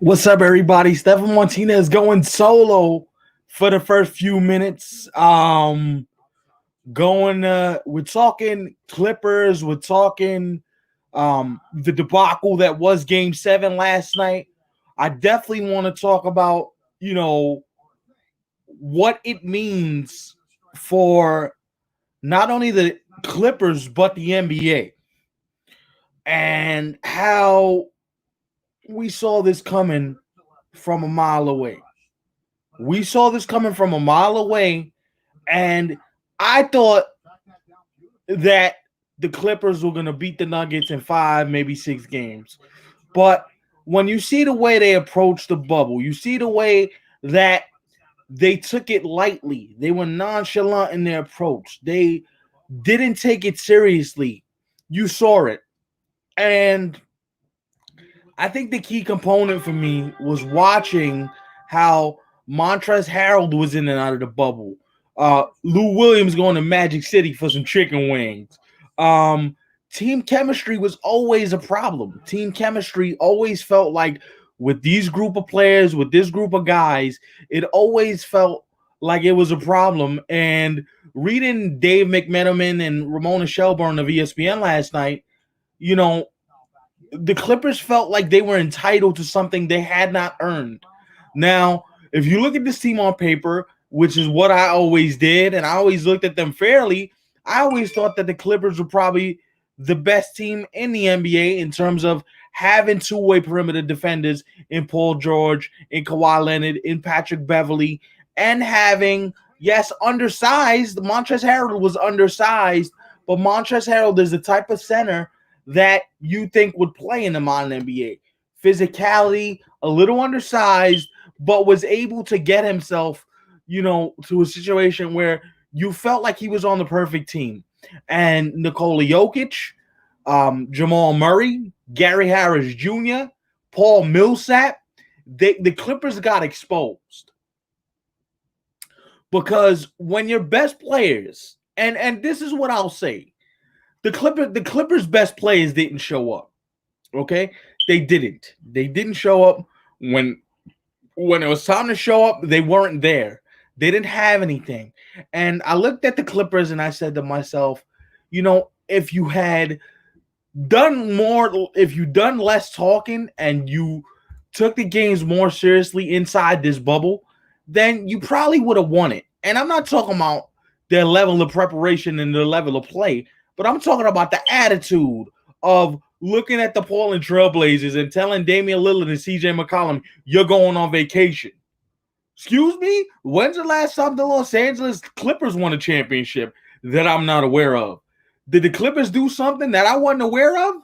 What's up, everybody? Stefan Martinez going solo for the first few minutes. We're talking Clippers. We're talking the debacle that was Game 7 last night. I definitely want to talk about, what it means for not only the Clippers, but the NBA and how we saw this coming from a mile away. We saw this coming from a mile away, and I thought that the Clippers were going to beat the Nuggets in 5, maybe 6 games. But when you see the way they approached the bubble, you see the way that they took it lightly. They were nonchalant in their approach. They didn't take it seriously. You saw it. And I think the key component for me was watching how Montrezl Harrell was in and out of the bubble. Lou Williams going to Magic City for some chicken wings. Team chemistry was always a problem. Team chemistry always felt like with these group of players, with this group of guys, it always felt like it was a problem. And reading Dave McMenamin and Ramona Shelburne of ESPN last night, the Clippers felt like they were entitled to something they had not earned. Now, if you look at this team on paper, which is what I always did, and I always looked at them fairly, I always thought that the Clippers were probably the best team in the NBA in terms of having two-way perimeter defenders in Paul George, in Kawhi Leonard, in Patrick Beverley, and having, yes, undersized. Montrezl Harrell was undersized, but Montrezl Harrell is the type of center that you think would play in the modern NBA. Physicality, a little undersized, but was able to get himself, to a situation where you felt like he was on the perfect team. And Nikola Jokic, Jamal Murray, Gary Harris Jr., Paul Millsap, the Clippers got exposed. Because when your best players, and this is what I'll say, the Clippers' best players didn't show up. Okay? They didn't. They didn't show up when it was time to show up. They weren't there. They didn't have anything. And I looked at the Clippers and I said to myself, if you had done more, if you done less talking and you took the games more seriously inside this bubble, then you probably would have won it. And I'm not talking about their level of preparation and their level of play, but I'm talking about the attitude of looking at the Portland Trailblazers and telling Damian Lillard and CJ McCollum, you're going on vacation. Excuse me? When's the last time the Los Angeles Clippers won a championship that I'm not aware of? Did the Clippers do something that I wasn't aware of?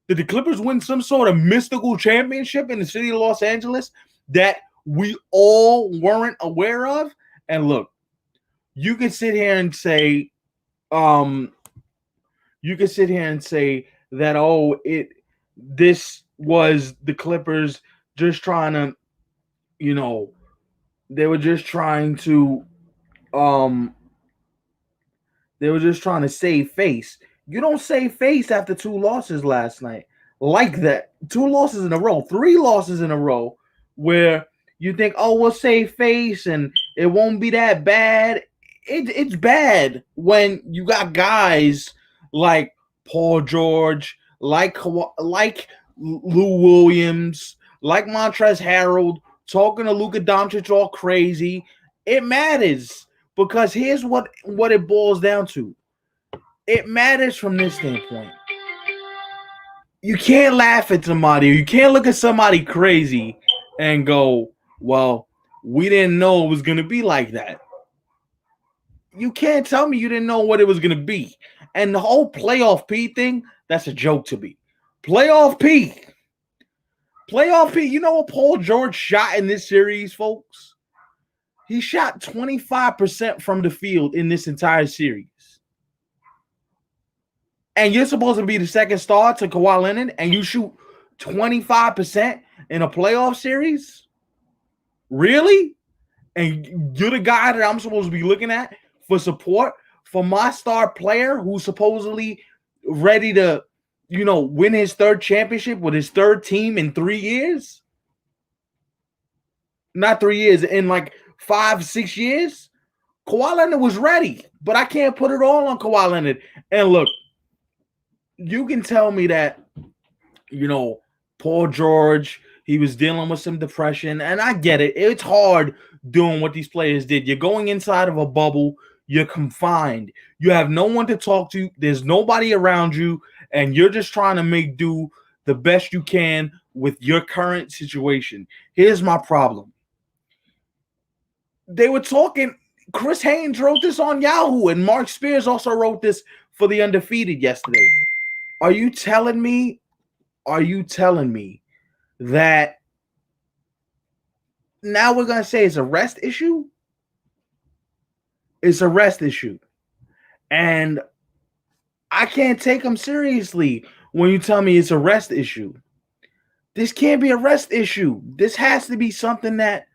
Did the Clippers win some sort of mystical championship in the city of Los Angeles that we all weren't aware of? And look, you can sit here and say, that this was the Clippers just trying to, they were just trying to save face. You don't save face after 2 losses last night. Like that. 2 losses in a row, 3 losses in a row, where you think, oh, we'll save face and it won't be that bad. It's bad when you got guys like Paul George, like Lou Williams, like Montrezl Harrell, talking to Luka Doncic all crazy. It matters because here's what it boils down to. It matters from this standpoint. You can't laugh at somebody. You can't look at somebody crazy and go, well, we didn't know it was going to be like that. You can't tell me you didn't know what it was going to be. And the whole playoff P thing, that's a joke to me. Playoff P. You know what Paul George shot in this series, folks? He shot 25% from the field in this entire series. And you're supposed to be the second star to Kawhi Leonard, and you shoot 25% in a playoff series? Really? And you're the guy that I'm supposed to be looking at for support for my star player who's supposedly ready to, win his 3rd championship with his 3rd team in 3 years? not 3 years, in like 5, 6 years, Kawhi Leonard was ready. But I can't put it all on Kawhi Leonard. And look, you can tell me that, you know, Paul George, he was dealing with some depression, and I get it. It's hard doing what these players did. You're going inside of a bubble, you're confined, you have no one to talk to, there's nobody around you, and you're just trying to make do the best you can with your current situation. Here's my problem. They were talking, Chris Haynes wrote this on Yahoo, and Mark Spears also wrote this for the Undefeated yesterday. Are you telling me that now we're going to say it's a rest issue? It's a rest issue. And I can't take them seriously when you tell me it's a rest issue. This can't be a rest issue. This has to be something that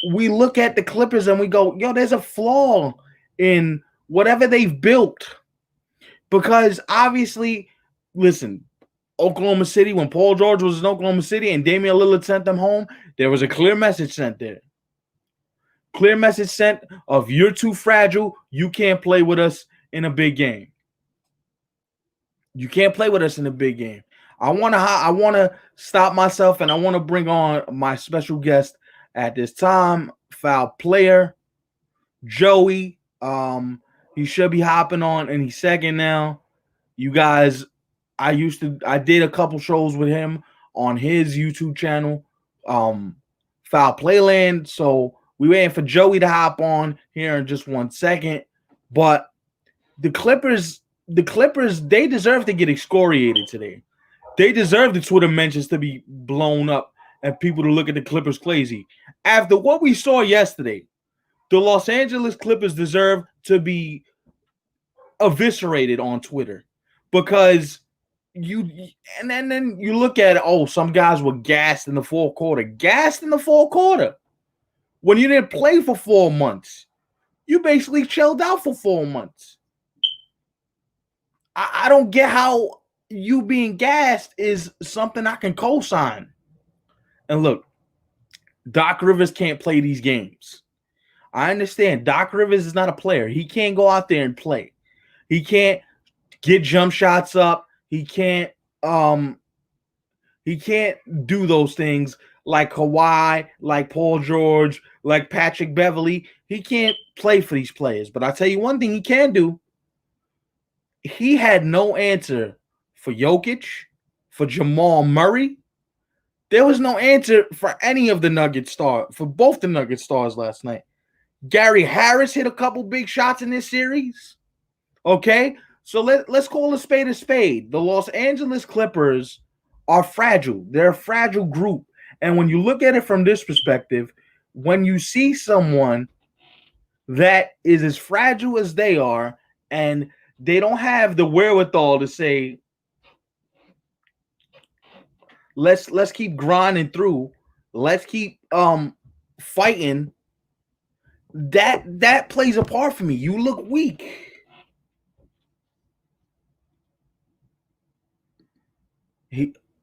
we look at the Clippers and we go, yo, there's a flaw in whatever they've built. Because obviously, listen, Oklahoma City, when Paul George was in Oklahoma City and Damian Lillard sent them home, there was a clear message sent there. Clear message sent of, you're too fragile. You can't play with us in a big game. You can't play with us in a big game. I want to stop myself, and I want to bring on my special guest at this time, foul player, Joey. He should be hopping on any second now. You guys, I did a couple shows with him on his YouTube channel, Foul Playland. So we waiting for Joey to hop on here in just 1 second. But the Clippers, they deserve to get excoriated today. They deserve the Twitter mentions to be blown up and people to look at the Clippers crazy. After what we saw yesterday, the Los Angeles Clippers deserve to be eviscerated on Twitter, because then you look at it, oh, some guys were gassed in the fourth quarter. Gassed in the fourth quarter when you didn't play for 4 months. You basically chilled out for 4 months. I don't get how you being gassed is something I can co-sign. And look, Doc Rivers can't play these games. I understand Doc Rivers is not a player. He can't go out there and play. He can't get jump shots up. He can't do those things like Kawhi, like Paul George, like Patrick Beverley. He can't play for these players. But I'll tell you one thing he can do. He had no answer for Jokic, for Jamal Murray. There was no answer for any of the Nuggets stars, for both the Nuggets stars last night. Gary Harris hit a couple big shots in this series. Okay? So let's call a spade a spade. The Los Angeles Clippers are fragile. They're a fragile group. And when you look at it from this perspective, when you see someone that is as fragile as they are, and they don't have the wherewithal to say, let's keep grinding through, let's keep fighting, that plays a part for me. You look weak.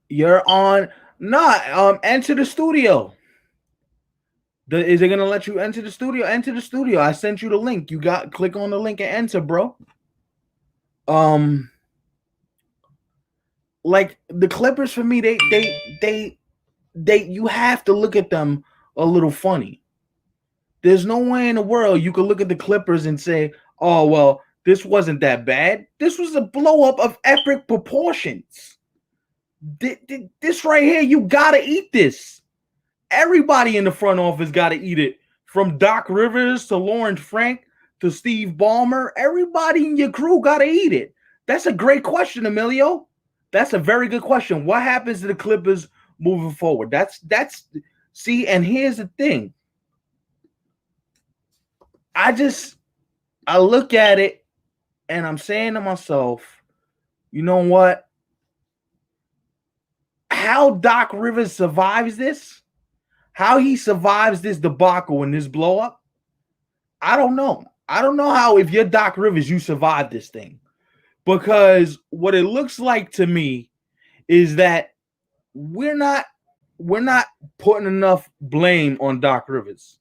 You're on enter the studio. Is it gonna let you enter the studio? Enter the studio. I sent you the link. You click on the link and enter, bro. Like the Clippers, for me, they you have to look at them a little funny. There's no way in the world you could look at the Clippers and say, oh, well, this wasn't that bad. This was a blow up of epic proportions. This right here, you gotta eat this. Everybody in the front office gotta eat it. From Doc Rivers to Lawrence Frank to Steve Ballmer, everybody in your crew gotta eat it. That's a great question, Emilio. That's a very good question. What happens to the Clippers moving forward? See, and here's the thing. I look at it and I'm saying to myself, you know what? How Doc Rivers survives this, how he survives this debacle and this blow up, I don't know. I don't know how, if you're Doc Rivers, you survive this thing. Because what it looks like to me is that we're not we're not putting enough blame on Doc Rivers.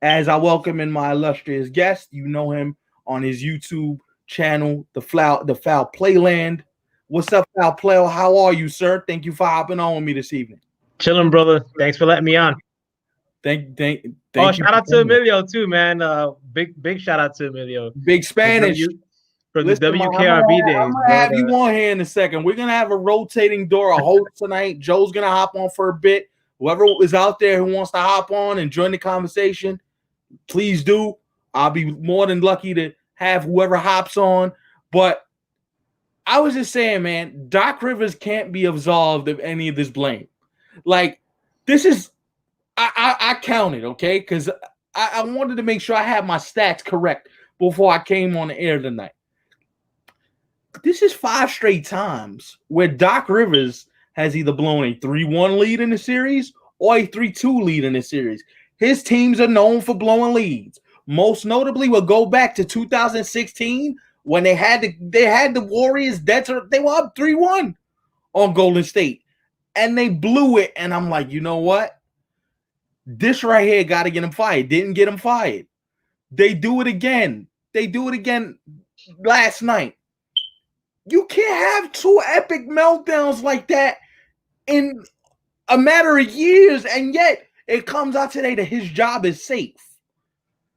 As I welcome in my illustrious guest, you know him on his YouTube channel, the Foul Playland. What's up, Foul Play? How are you, sir? Thank you for hopping on with me this evening. Chilling, brother. Thanks for letting me on. Thank Oh, you. shout out to Emilio too, man. Big shout out to Emilio. Big Spanish. For the Listen, WKRB days. I'm gonna have you on here in a second. We're gonna have a rotating door, a host tonight. Joe's gonna hop on for a bit. Whoever is out there who wants to hop on and join the conversation, please do. I'll be more than lucky to have whoever hops on. But I was just saying, man, Doc Rivers can't be absolved of any of this blame. Like, this is, I counted, okay? Because I wanted to make sure I had my stats correct before I came on the air tonight. This is 5 straight times where Doc Rivers has either blown a 3-1 lead in the series or a 3-2 lead in the series. His teams are known for blowing leads. Most notably, we'll go back to 2016 when they had the Warriors. They were up 3-1 on Golden State, and they blew it. And I'm like, you know what? This right here got to get him fired. Didn't get him fired. They do it again. Last night. You can't have 2 epic meltdowns like that in a matter of years, and yet it comes out today that his job is safe.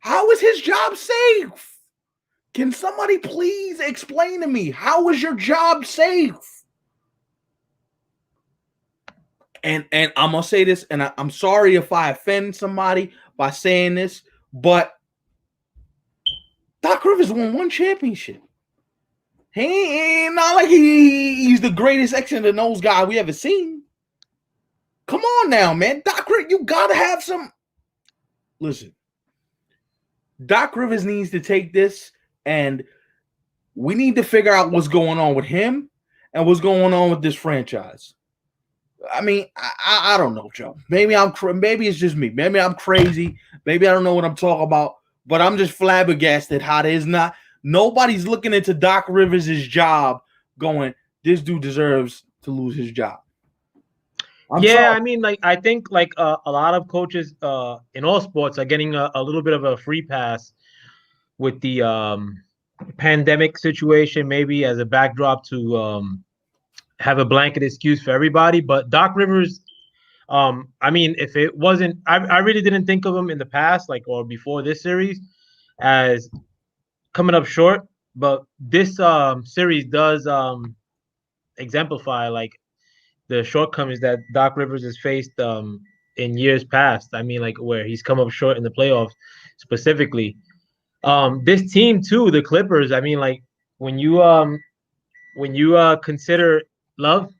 How is his job safe? Can somebody please explain to me, how is your job safe? And I'm going to say this, and I'm sorry if I offend somebody by saying this, but Doc Rivers won 1 championship. He ain't not like he's the greatest X and the nose guy we ever seen. Come on now, man. Doc Rivers, you gotta have some. Listen, Doc Rivers needs to take this, and we need to figure out what's going on with him and what's going on with this franchise. I mean, I don't know, Joe. Maybe it's just me. Maybe I'm crazy. Maybe I don't know what I'm talking about. But I'm just flabbergasted how there's not. Nobody's looking into Doc Rivers' job going, this dude deserves to lose his job. I mean, like, I think like a lot of coaches in all sports are getting a little bit of a free pass with the pandemic situation, maybe as a backdrop to have a blanket excuse for everybody. But Doc Rivers, I mean, if it wasn't, I really didn't think of him in the past, like, or before this series, as coming up short, but this series does exemplify like the shortcomings that Doc Rivers has faced in years past. I mean, like, where he's come up short in the playoffs specifically. This team too, the Clippers. I mean, like, when you consider Love,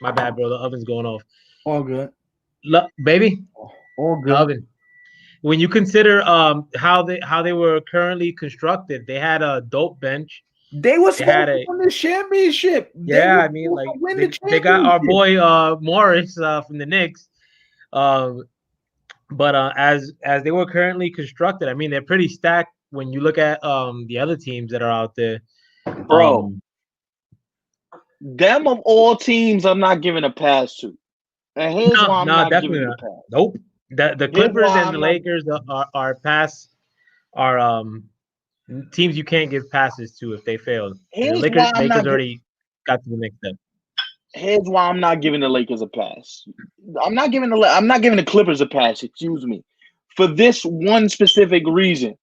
my bad, bro. The oven's going off. All good, baby. All good. The oven. When you consider how they were currently constructed, they had a dope bench. They were supposed to win the championship. Yeah, I mean, like, they got our boy Morris from the Knicks. But as they were currently constructed, I mean, they're pretty stacked when you look at the other teams that are out there. Bro, them of all teams, I'm not giving a pass to. And here's why I'm not giving a pass. Nope. The Clippers and the Lakers are teams you can't give passes to if they fail. The Lakers already got to the next step. Here's why I'm not giving the Lakers a pass. I'm not giving the Clippers a pass, excuse me, for this one specific reason.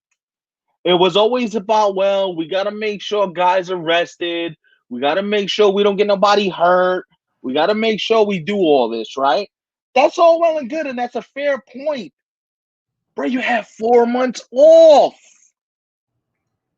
It was always about, well, we got to make sure guys are rested. We got to make sure we don't get nobody hurt. We got to make sure we do all this, right? That's all well and good, and that's a fair point. Bro, you have 4 months off.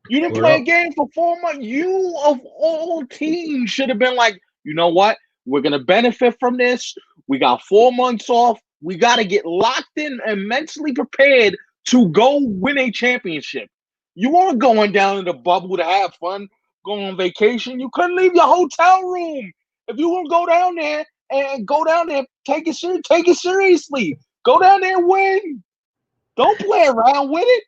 You didn't play a game for 4 months. You, of all teams, should have been like, you know what? We're going to benefit from this. We got 4 months off. We got to get locked in and mentally prepared to go win a championship. You weren't going down in the bubble to have fun, going on vacation. You couldn't leave your hotel room. If you want to go down there, take it seriously. Go down there and win. Don't play around with it.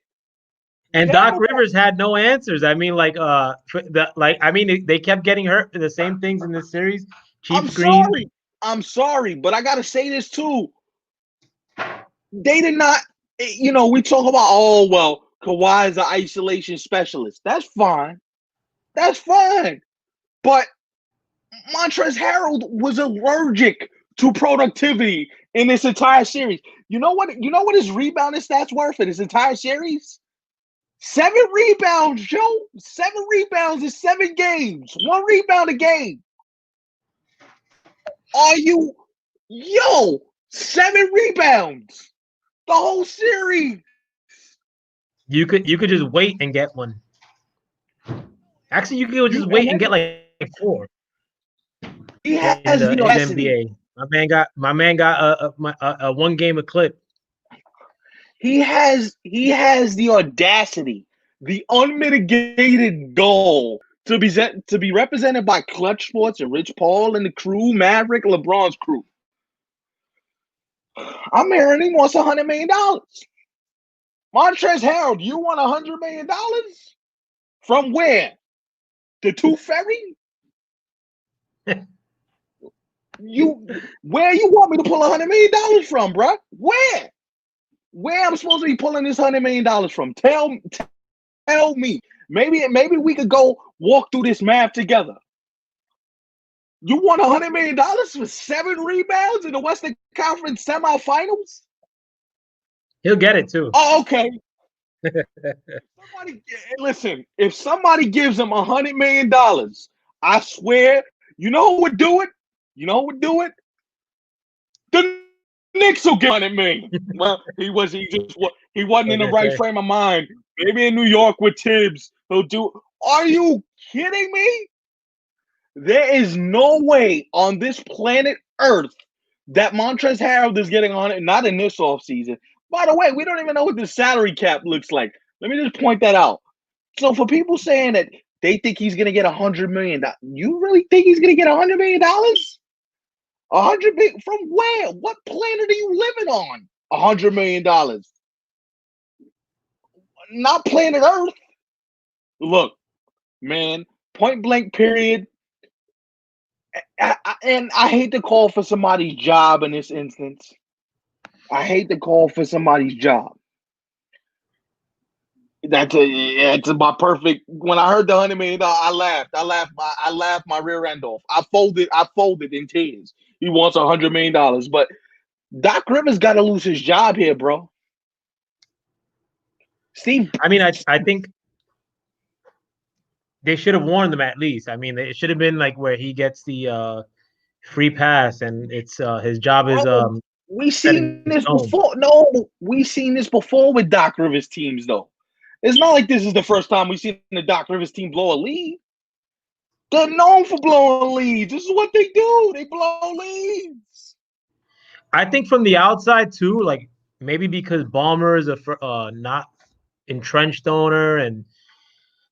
And Doc Rivers had no answers. I mean, like, they kept getting hurt for the same things in this series. I'm sorry. I'm sorry, but I gotta say this too. They did not. We talk about Kawhi is an isolation specialist. That's fine. That's fine. But Montrezl Harrell was allergic to productivity in this entire series. You know what? You know what his rebounding stats were for this entire series? 7 rebounds, Joe. 7 rebounds in 7 games. 1 rebound a game. Are you 7 rebounds the whole series? You could just wait and get one. Actually, you could just wait and get like 4. He has the audacity. NBA. My man got a 1 game clip. He has the audacity, the unmitigated goal to be represented by Clutch Sports and Rich Paul and the crew, Maverick, LeBron's crew. I'm hearing he wants $100 million. Montrezl Harrell, you want $100 million? From where? The Tooth Fairy? Where you want me to pull $100 million from, bro? Where? Where I'm supposed to be pulling this $100 million from? Tell me. Maybe we could go walk through this math together. You want $100 million for 7 rebounds in the Western Conference semifinals? He'll get it too. Oh, okay. Listen, if somebody gives him $100 million, I swear, you know who would do it? The Knicks will get $100 million. Well, he wasn't in the right frame of mind. Maybe in New York with Tibbs, he'll do. Are you kidding me? There is no way on this planet Earth that Montrezl Harrell is getting on it. Not in this offseason. By the way, we don't even know what the salary cap looks like. Let me just point that out. So for people saying that they think he's going to get $100 million, you really think he's going to get $100 million? $100 million from where? What planet are you living on? $100 million. Not planet Earth. Look, man, point blank period. And I hate to call for somebody's job in this instance. I hate to call for somebody's job. That's my perfect. When I heard the $100 million, I laughed. I laughed my rear end off. I folded in tears. He wants $100 million, but Doc Rivers got to lose his job here, bro. Steve, I mean, I think they should have warned him at least. I mean, it should have been like where he gets the free pass, and it's his job is. We've seen this before. No, we've seen this before with Doc Rivers teams, though. It's not like this is the first time we've seen the Doc Rivers team blow a lead. They're known for blowing leads. This is what they do. They blow leads. I think from the outside too, like maybe because Ballmer is a not entrenched owner, and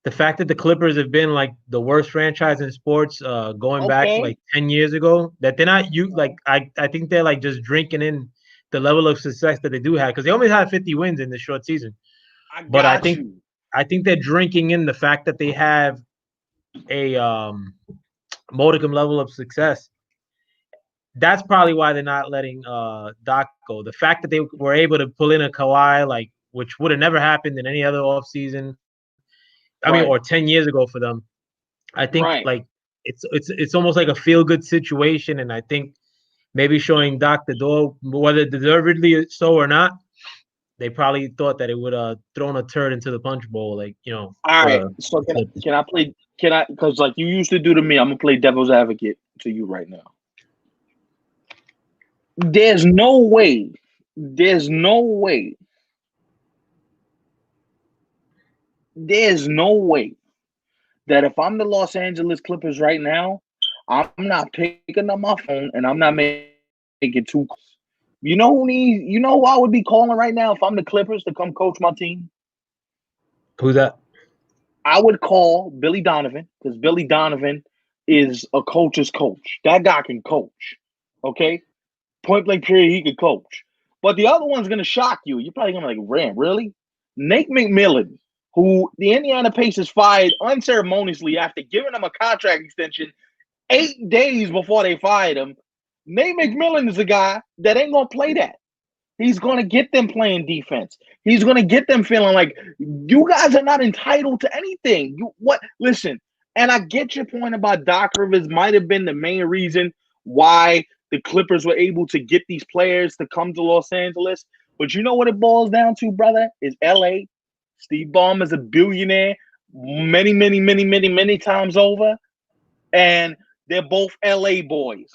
the fact that the Clippers have been like the worst franchise in sports going back like 10 years ago, that they're not I think they're like just drinking in the level of success that they do have, because they only had 50 wins in this short season. I think they're drinking in the fact that they have a modicum level of success. That's probably why they're not letting Doc go. The fact that they were able to pull in a Kawhi, which would have never happened in any other offseason. I mean, or 10 years ago for them. I think it's almost like a feel-good situation, and I think maybe showing Doc the door, whether deservedly so or not, they probably thought that it would have thrown a turd into the punch bowl, All right. So can I play? Because like you used to do to me, I'm gonna play devil's advocate to you right now. There's no way that if I'm the Los Angeles Clippers right now, I'm not picking up my phone and I'm not making 2 calls. You know who I would be calling right now if I'm the Clippers to come coach my team? Who's that? I would call Billy Donovan, because Billy Donovan is a coach's coach. That guy can coach. Okay? Point blank period, he can coach. But the other one's going to shock you. You're probably going to be like, Ram, really? Nate McMillan, who the Indiana Pacers fired unceremoniously after giving him a contract extension 8 days before they fired him. Nate McMillan is a guy that ain't gonna play that. He's gonna get them playing defense. He's gonna get them feeling like you guys are not entitled to anything. You what? Listen, and I get your point about Doc Rivers might have been the main reason why the Clippers were able to get these players to come to Los Angeles. But you know what it boils down to, brother? Is LA. Steve Ballmer is a billionaire many times over. And they're both LA boys.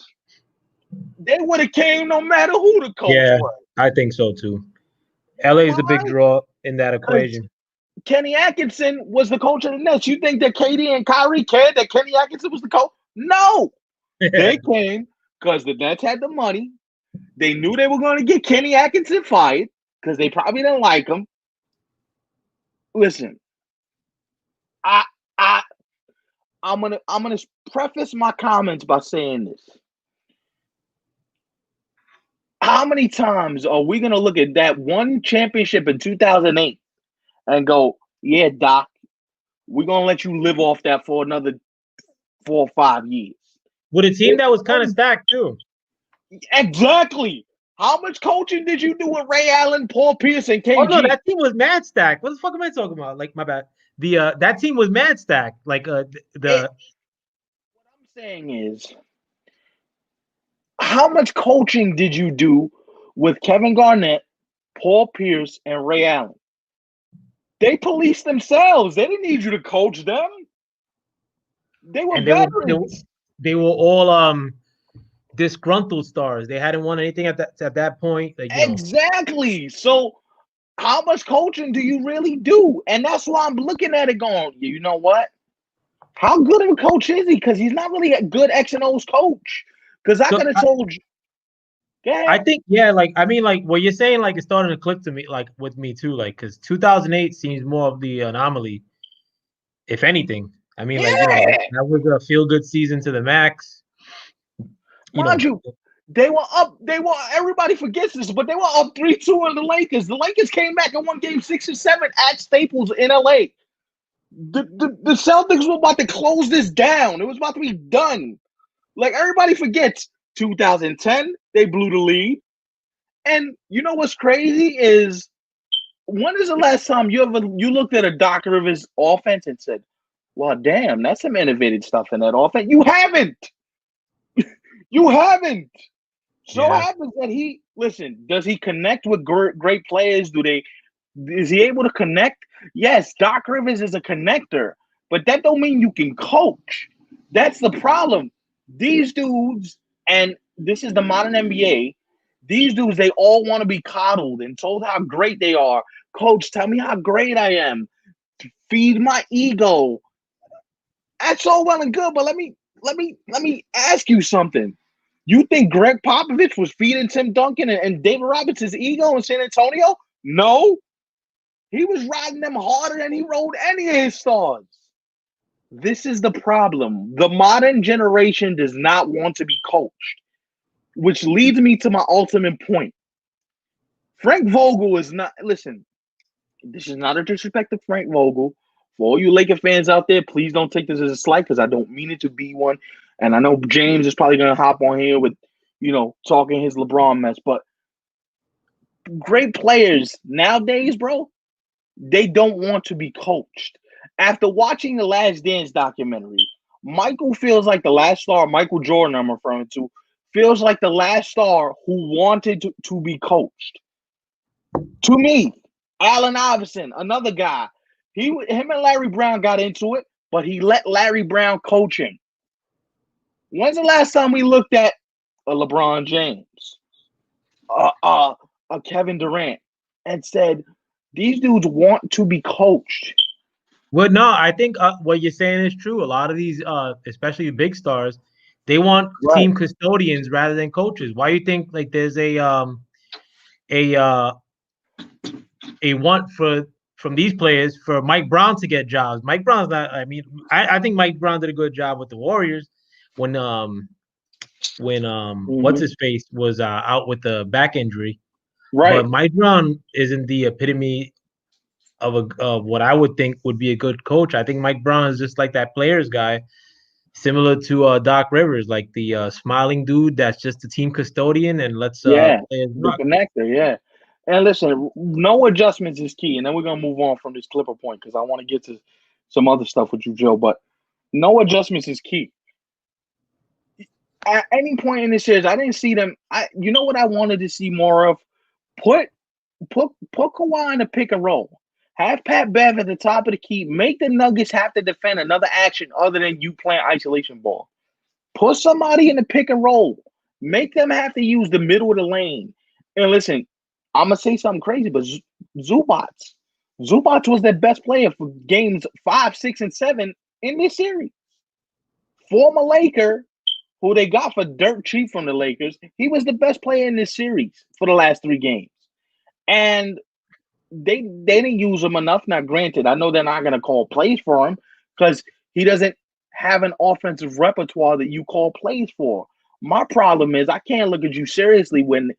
They would have came no matter who the coach was. I think so too. LA is the big draw in that equation. Kenny Atkinson was the coach of the Nets. You think that KD and Kyrie cared that Kenny Atkinson was the coach? No. They came because the Nets had the money. They knew they were going to get Kenny Atkinson fired because they probably didn't like him. Listen, I'm gonna preface my comments by saying this. How many times are we gonna look at that one championship in 2008 and go, yeah, Doc, we're gonna let you live off that for another 4 or 5 years? With a team that was kind of stacked too. Exactly. How much coaching did you do with Ray Allen, Paul Pierce, and KG? Oh no, that team was mad stacked. What the fuck am I talking about? Like, my bad. That team was mad stacked. Like what I'm saying is, how much coaching did you do with Kevin Garnett, Paul Pierce, and Ray Allen? They policed themselves. They didn't need you to coach them. They were veterans. They were all disgruntled stars. They hadn't won anything at that point. Like, exactly. So how much coaching do you really do? And that's why I'm looking at it going, you know what? How good of a coach is he? Because he's not really a good X and O's coach. Because I could have told you. I think, like what you're saying, like, it's starting to click to me, like, with me too, like, because 2008 seems more of the anomaly, if anything. I mean, that was a feel-good season to the max. Mind you, they were up. Everybody forgets this, but they were up 3-2 on the Lakers. The Lakers came back and won game 6 and 7 at Staples in LA. The Celtics were about to close this down. It was about to be done. Like, everybody forgets 2010, they blew the lead. And you know what's crazy is, when is the last time you looked at a Doc Rivers offense and said, well, damn, that's some innovative stuff in that offense? You haven't. You haven't. So happens that does he connect with great players? Is he able to connect? Yes, Doc Rivers is a connector, but that don't mean you can coach. That's the problem. These dudes, and this is the modern NBA, these dudes, they all want to be coddled and told how great they are. Coach, tell me how great I am. Feed my ego. That's all well and good, but let me ask you something. You think Greg Popovich was feeding Tim Duncan and David Robinson's ego in San Antonio? No. He was riding them harder than he rode any of his stars. This is the problem. The modern generation does not want to be coached, which leads me to my ultimate point. Frank Vogel is not, listen, this is not a disrespect to Frank Vogel. For all you Laker fans out there, please don't take this as a slight, because I don't mean it to be one. And I know James is probably going to hop on here with, talking his LeBron mess. But great players nowadays, bro, they don't want to be coached. After watching the Last Dance documentary, Michael feels like the last star, Michael Jordan I'm referring to, feels like the last star who wanted to be coached. To me, Allen Iverson, another guy, him and Larry Brown got into it, but he let Larry Brown coach him. When's the last time we looked at a LeBron James, a Kevin Durant, and said, these dudes want to be coached? Well, no, I think what you're saying is true. A lot of these, especially big stars, they want team custodians rather than coaches. Why do you think, like, there's a want from these players for Mike Brown to get jobs? Mike Brown's not. I mean, I think Mike Brown did a good job with the Warriors when what's his face was out with the back injury. Right. But Mike Brown isn't the epitome of what I would think would be a good coach. I think Mike Brown is just like that players guy, similar to Doc Rivers, like the smiling dude that's just the team custodian and let's Yeah, players the rock. connector. Yeah, and listen, no adjustments is key, and then we're gonna move on from this Clipper point because I want to get to some other stuff with you, Joe. But no adjustments is key. At any point in this series, I didn't see them. You know what I wanted to see more of? Put put Kawhi in the pick and roll. Have Pat Bev at the top of the key. Make the Nuggets have to defend another action other than you playing isolation ball. Put somebody in the pick and roll. Make them have to use the middle of the lane. And listen, I'm gonna say something crazy, but Zubats was their best player for games 5, 6, and 7 in this series. Former Laker, who they got for dirt cheap from the Lakers, he was the best player in this series for the last 3 games. And they didn't use him enough. Now, granted, I know they're not going to call plays for him because he doesn't have an offensive repertoire that you call plays for. My problem is I can't look at you seriously when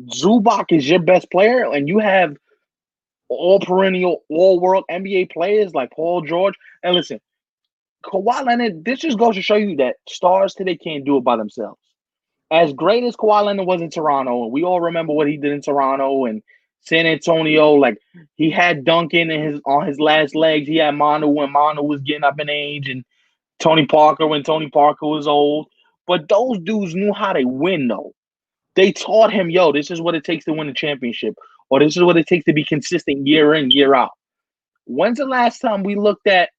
Zubac is your best player and you have all perennial, all world NBA players like Paul George. And listen, Kawhi Leonard, this just goes to show you that stars today can't do it by themselves. As great as Kawhi Leonard was in Toronto, and we all remember what he did in Toronto and San Antonio, like he had Duncan on his last legs. He had Manu when Manu was getting up in age, and Tony Parker when Tony Parker was old. But those dudes knew how to win, though. They taught him, yo, this is what it takes to win a championship, or this is what it takes to be consistent year in, year out. When's the last time we looked at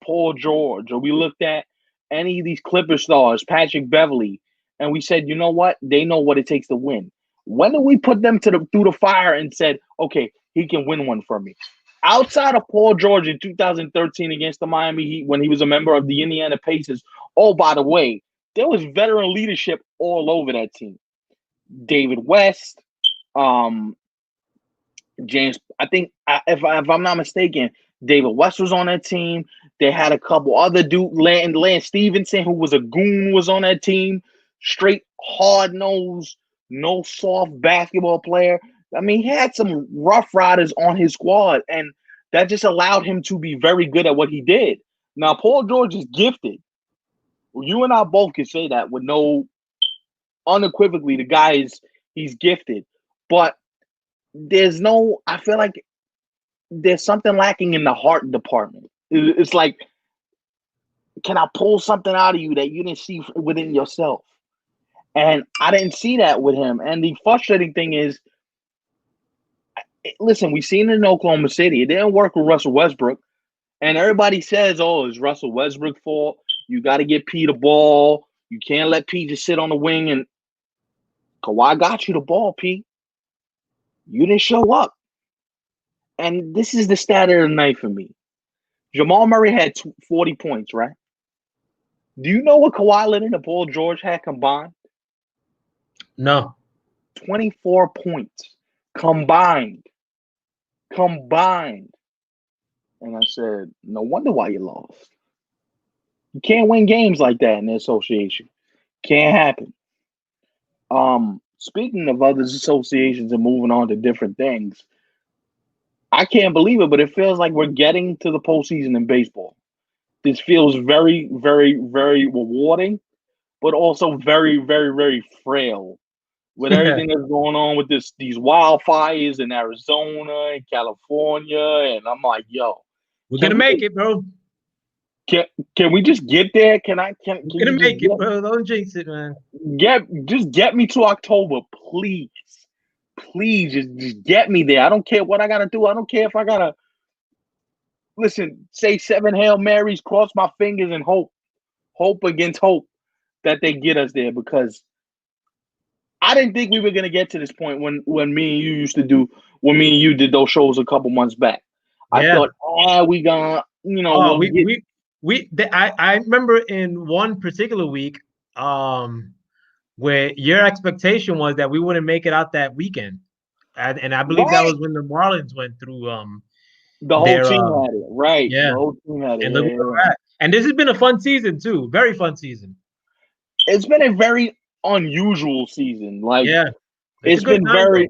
Paul George or we looked at any of these Clipper stars, Patrick Beverley, and we said, you know what? They know what it takes to win. When did we put them through the fire and said, okay, he can win one for me? Outside of Paul George in 2013 against the Miami Heat when he was a member of the Indiana Pacers, oh, by the way, there was veteran leadership all over that team. David West, James, I think, if I'm not mistaken, David West was on that team. They had a couple other dudes, Lance Stevenson, who was a goon, was on that team. Straight hard-nosed, no soft basketball player. I mean, he had some rough riders on his squad, and that just allowed him to be very good at what he did. Now, Paul George is gifted. You and I both can say that with no unequivocally, the guy he's gifted. But I feel like there's something lacking in the heart department. It's like, can I pull something out of you that you didn't see within yourself? And I didn't see that with him. And the frustrating thing is, listen, we've seen it in Oklahoma City. It didn't work with Russell Westbrook. And everybody says, oh, it's Russell Westbrook's fault. You got to get P the ball. You can't let P just sit on the wing. And Kawhi got you the ball, P. You didn't show up. And this is the stat of the night for me. Jamal Murray had 40 points, right? Do you know what Kawhi Leonard and Paul George had combined? No. 24 points combined. And I said, no wonder why you lost. You can't win games like that in the association. Can't happen. Speaking of other associations and moving on to different things, I can't believe it, but it feels like we're getting to the postseason in baseball. This feels very, very, very rewarding, but also very, very, very frail. With everything that's going on with these wildfires in Arizona and California, and I'm like, yo, we're gonna make it, bro. Can we just get there? Can we're gonna make it, bro? Don't jinx it, man. Just get me to October, please. Please, just get me there. I don't care what I gotta do. I don't care if I gotta say 7 Hail Marys, cross my fingers, and hope against hope that they get us there, because I didn't think we were gonna get to this point when me and you did those shows a couple months back. I thought, we gonna, I remember in one particular week, where your expectation was that we wouldn't make it out that weekend, and I believe that was when the Marlins went through. The whole team had it, right? Yeah, the whole team had it. And this has been a fun season too, very fun season. It's been a very unusual season. Like, it's been very,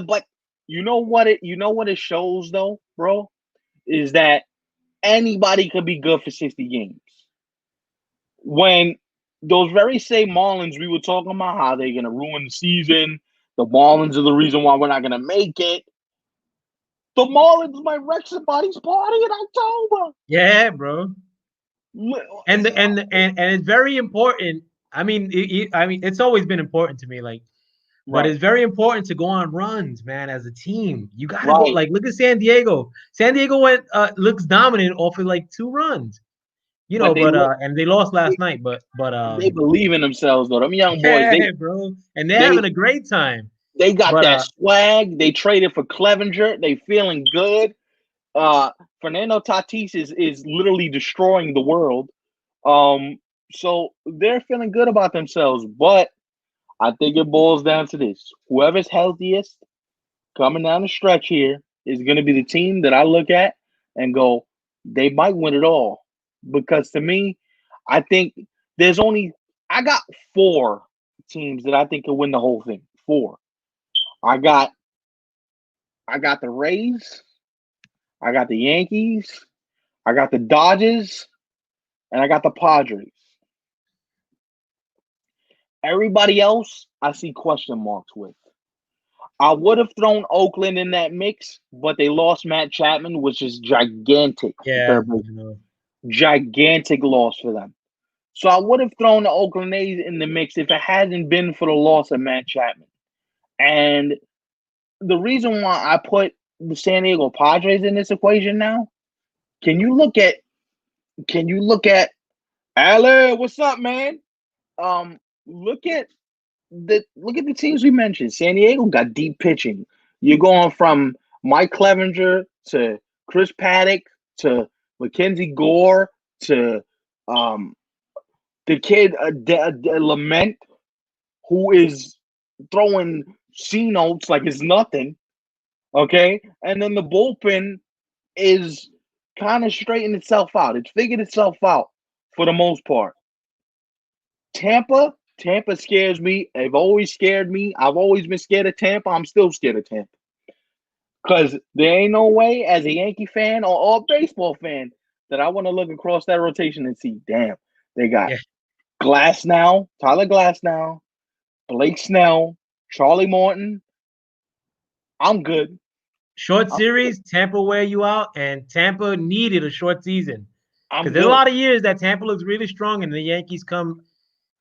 but you know what it shows though, bro, is that anybody could be good for 60 games. When those very same Marlins, we were talking about how they're going to ruin the season. The Marlins are the reason why we're not going to make it. The Marlins might wreck somebody's party in October. Yeah, bro. And it's very important. I mean, it's always been important to me. Like, but it's very important to go on runs, man. As a team, you gotta go. Like, look at San Diego. San Diego looks dominant off of like 2 runs. You know, and they lost last night, but they believe in themselves though. Them young boys, bro, and they're having a great time. They got that swag. They traded for Clevenger. They feeling good. Fernando Tatis is literally destroying the world. So they're feeling good about themselves. But I think it boils down to this: whoever's healthiest coming down the stretch here is going to be the team that I look at and go, they might win it all. Because to me, I think I got 4 teams that I think can win the whole thing. 4. I got the Rays, I got the Yankees, I got the Dodgers, and I got the Padres. Everybody else, I see question marks with. I would have thrown Oakland in that mix, but they lost Matt Chapman, which is gigantic. Yeah, gigantic loss for them. So I would have thrown the Oakland A's in the mix if it hadn't been for the loss of Matt Chapman. And the reason why I put the San Diego Padres in this equation now, can you look at Ale, what's up, man? Look at the teams we mentioned. San Diego got deep pitching. You're going from Mike Clevenger to Chris Paddock to Mackenzie Gore to the kid Lament, who is throwing C notes like it's nothing. Okay, and then the bullpen is kind of straightened itself out. It's figured itself out for the most part. Tampa scares me. They've always scared me. I've always been scared of Tampa. I'm still scared of Tampa. Because there ain't no way, as a Yankee fan or a baseball fan, that I want to look across that rotation and see, damn, they got Tyler Glasnow, Blake Snell, Charlie Morton. I'm good. Short series, Tampa wear you out, and Tampa needed a short season. Because there's a lot of years that Tampa looks really strong, and the Yankees come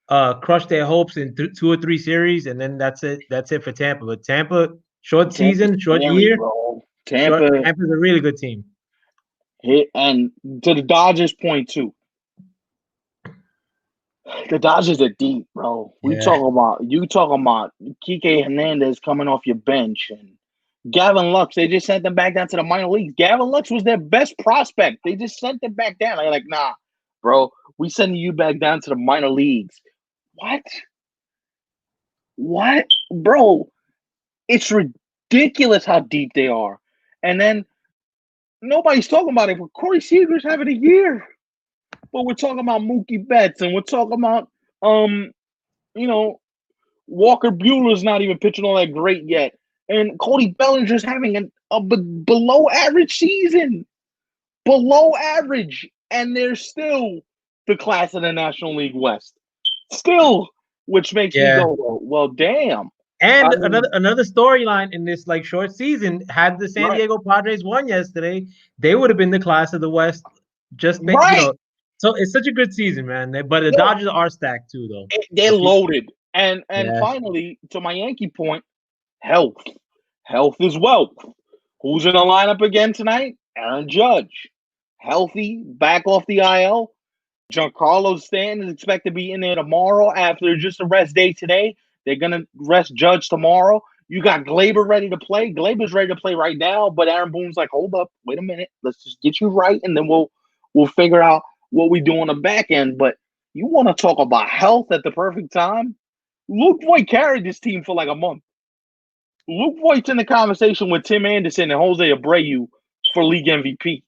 crush their hopes in 2 or 3 series, and then that's it. That's it for Tampa. But Tampa, short season, short year. Tampa's a really good team. And to the Dodgers' point too, the Dodgers are deep, bro. You talking about Kike Hernandez coming off your bench and Gavin Lux. They just sent them back down to the minor leagues. Gavin Lux was their best prospect. They just sent them back down. They're like, nah, bro, we sending you back down to the minor leagues. What, bro? It's ridiculous how deep they are. And then nobody's talking about it, but Corey Seager's having a year. But we're talking about Mookie Betts, and we're talking about, Walker Buehler's not even pitching all that great yet. And Cody Bellinger's having a below average season. Below average. And they're still the class of the National League West. Still, which makes me go, well, damn. And another storyline in this like short season, had the San Diego Padres won yesterday, they would have been the class of the West. So it's such a good season, man. But the Dodgers are stacked too, though. They're loaded. And finally, to my Yankee point, health. Health is wealth. Who's in the lineup again tonight? Aaron Judge. Healthy, back off the IL. Giancarlo Stanton is expected to be in there tomorrow after just a rest day today. They're going to rest Judge tomorrow. You got Gleyber ready to play. Gleyber's ready to play right now, but Aaron Boone's like, hold up, wait a minute. Let's just get you right, and then we'll figure out what we do on the back end. But you want to talk about health at the perfect time? Luke Voigt carried this team for like a month. Luke Voigt's in the conversation with Tim Anderson and Jose Abreu for league MVP.